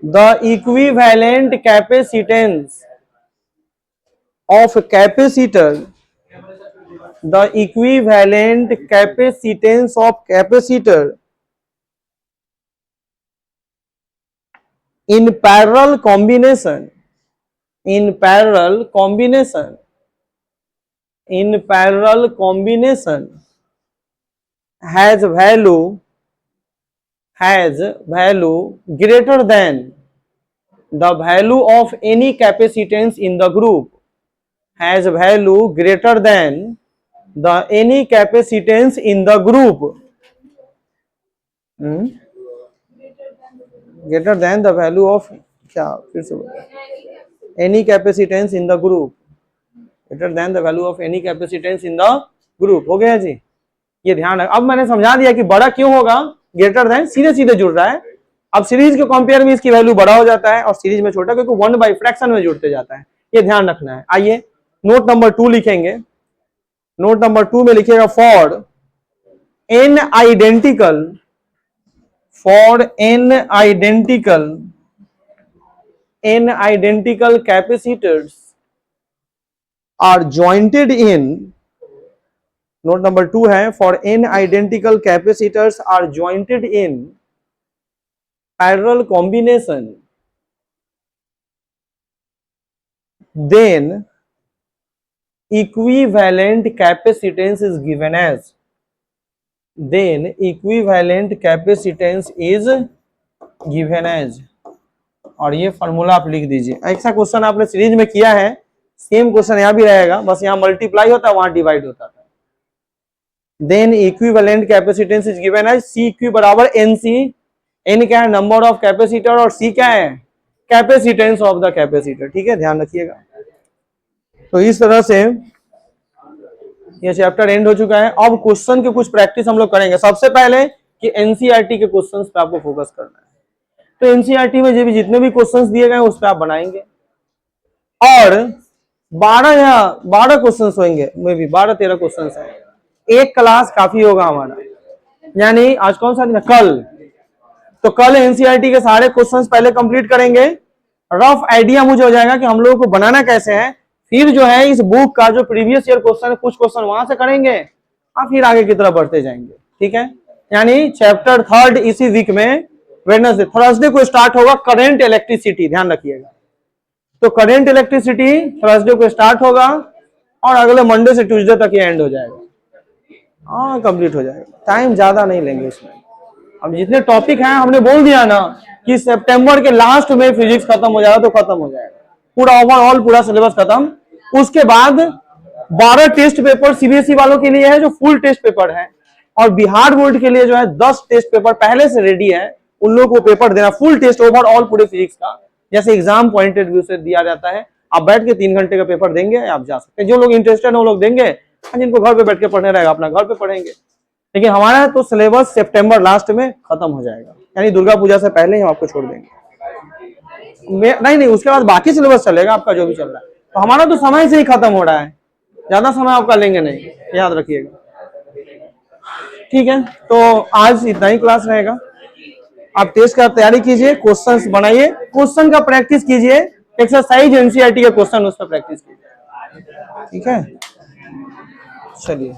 the equivalent capacitance of capacitor, the equivalent capacitance of capacitor in parallel combination, in parallel combination, in parallel combination has value greater than the value of any capacitance in the group, has value greater than the any capacitance in the group, greater than the value of क्या, फिर से any capacitance in the group, greater than the value of any capacitance in the group। हो गया जी, ये ध्यान रख। अब मैंने समझा दिया कि बड़ा क्यों होगा, ग्रेटर देन सीधे सीधे जुड़ रहा है। अब सीरीज के कंपेयर में इसकी वैल्यू बड़ा हो जाता है और सीरीज में छोटा, क्योंकि 1 बाई फ्रैक्शन में जुड़ते जाता है। ये ध्यान रखना है। आइए नोट नंबर 2 लिखेंगे। नोट नंबर 2 में लिखिएगा for n identical, for n identical capacitors are jointed in, note number 2 है for n identical capacitors are jointed in parallel combination, then equivalent capacitance is given as, then equivalent capacitance is given as। और ये formula आप लिख दीजिए। ऐसा question आपने series में किया है, सेम क्वेश्चन यहां भी रहेगा, बस यहां मल्टीप्लाई होता है, वहां डिवाइड होता है। Then equivalent capacitance is given as C equi बराबर एन सी। एन क्या है, नंबर ऑफ कैपेसिटर, और सी क्या है, कैपेसिटेंस ऑफ द कैपेसिटर। ठीक है, ध्यान रखिएगा। तो इस तरह से ये चैप्टर एंड हो चुका है। अब क्वेश्चन के कुछ प्रैक्टिस हम लोग करेंगे। सबसे पहले कि एनसीईआरटी के क्वेश्चंस पे आपको फोकस करना है। तो एनसीईआरटी में जो भी जितने भी क्वेश्चंस दिए गए उस पर आप बनाएंगे, और 12 क्वेश्चंस होंगे, मे भी 12-13 क्वेश्चंस हैं। एक क्लास काफी होगा हमारा, यानी आज कौन सा दिन है, कल। तो कल एनसीईआरटी के सारे क्वेश्चंस पहले कंप्लीट करेंगे, रफ आइडिया मुझे हो जाएगा कि हम लोगों को बनाना कैसे है। फिर जो है इस बुक का जो प्रीवियस ईयर क्वेश्चन है, कुछ क्वेश्चन वहां से करेंगे और फिर आगे की तरफ बढ़ते जाएंगे। ठीक है, यानी चैप्टर 3 इसी वीक में वेडनेसडे थर्सडे को स्टार्ट होगा करंट इलेक्ट्रिसिटी, ध्यान रखिएगा। तो करंट इलेक्ट्रिसिटी थर्सडे को स्टार्ट होगा और अगले मंडे से ट्यूसडे तक ये एंड हो जाएगा। हाँ, कंप्लीट हो जाएगा, टाइम ज्यादा नहीं लेंगे इसमें। अब जितने टॉपिक हैं हमने बोल दिया ना कि सितंबर के लास्ट में फिजिक्स खत्म हो जाएगा, तो खत्म हो जाएगा पूरा ओवरऑल पूरा सिलेबस खत्म। उसके बाद 12 टेस्ट पेपर सीबीएसई वालों के लिए है जो फुल टेस्ट पेपर है, और बिहार बोर्ड के लिए जो है 10 टेस्ट पेपर पहले से रेडी है। उन लोगों को पेपर देना फुल टेस्ट ओवरऑल पूरे फिजिक्स का, जैसे एग्जाम पॉइंटेड व्यू से दिया जाता है। आप बैठ के 3 घंटे का पेपर देंगे, आप जा सकते हैं। जो लोग इंटरेस्टेड है वो लोग देंगे, जिनको घर पे बैठ के पढ़ने रहेगा अपना घर पे पढ़ेंगे। लेकिन हमारा तो सिलेबस सितंबर लास्ट में खत्म हो जाएगा, यानी दुर्गा पूजा से पहले ही हम आपको छोड़ देंगे। नहीं, उसके बाद बाकी सिलेबस चलेगा आपका जो भी चल रहा है। तो हमारा तो समय से ही खत्म हो रहा है, ज्यादा समय आपका लेंगे नहीं, याद रखिएगा। ठीक है, तो आज इतना ही क्लास रहेगा। आप टेस्ट का तैयारी कीजिए, क्वेश्चंस बनाइए, क्वेश्चन का प्रैक्टिस कीजिए, एक्सरसाइज एनसीईआरटी के क्वेश्चन उस पर प्रैक्टिस कीजिए। ठीक है, चलिए।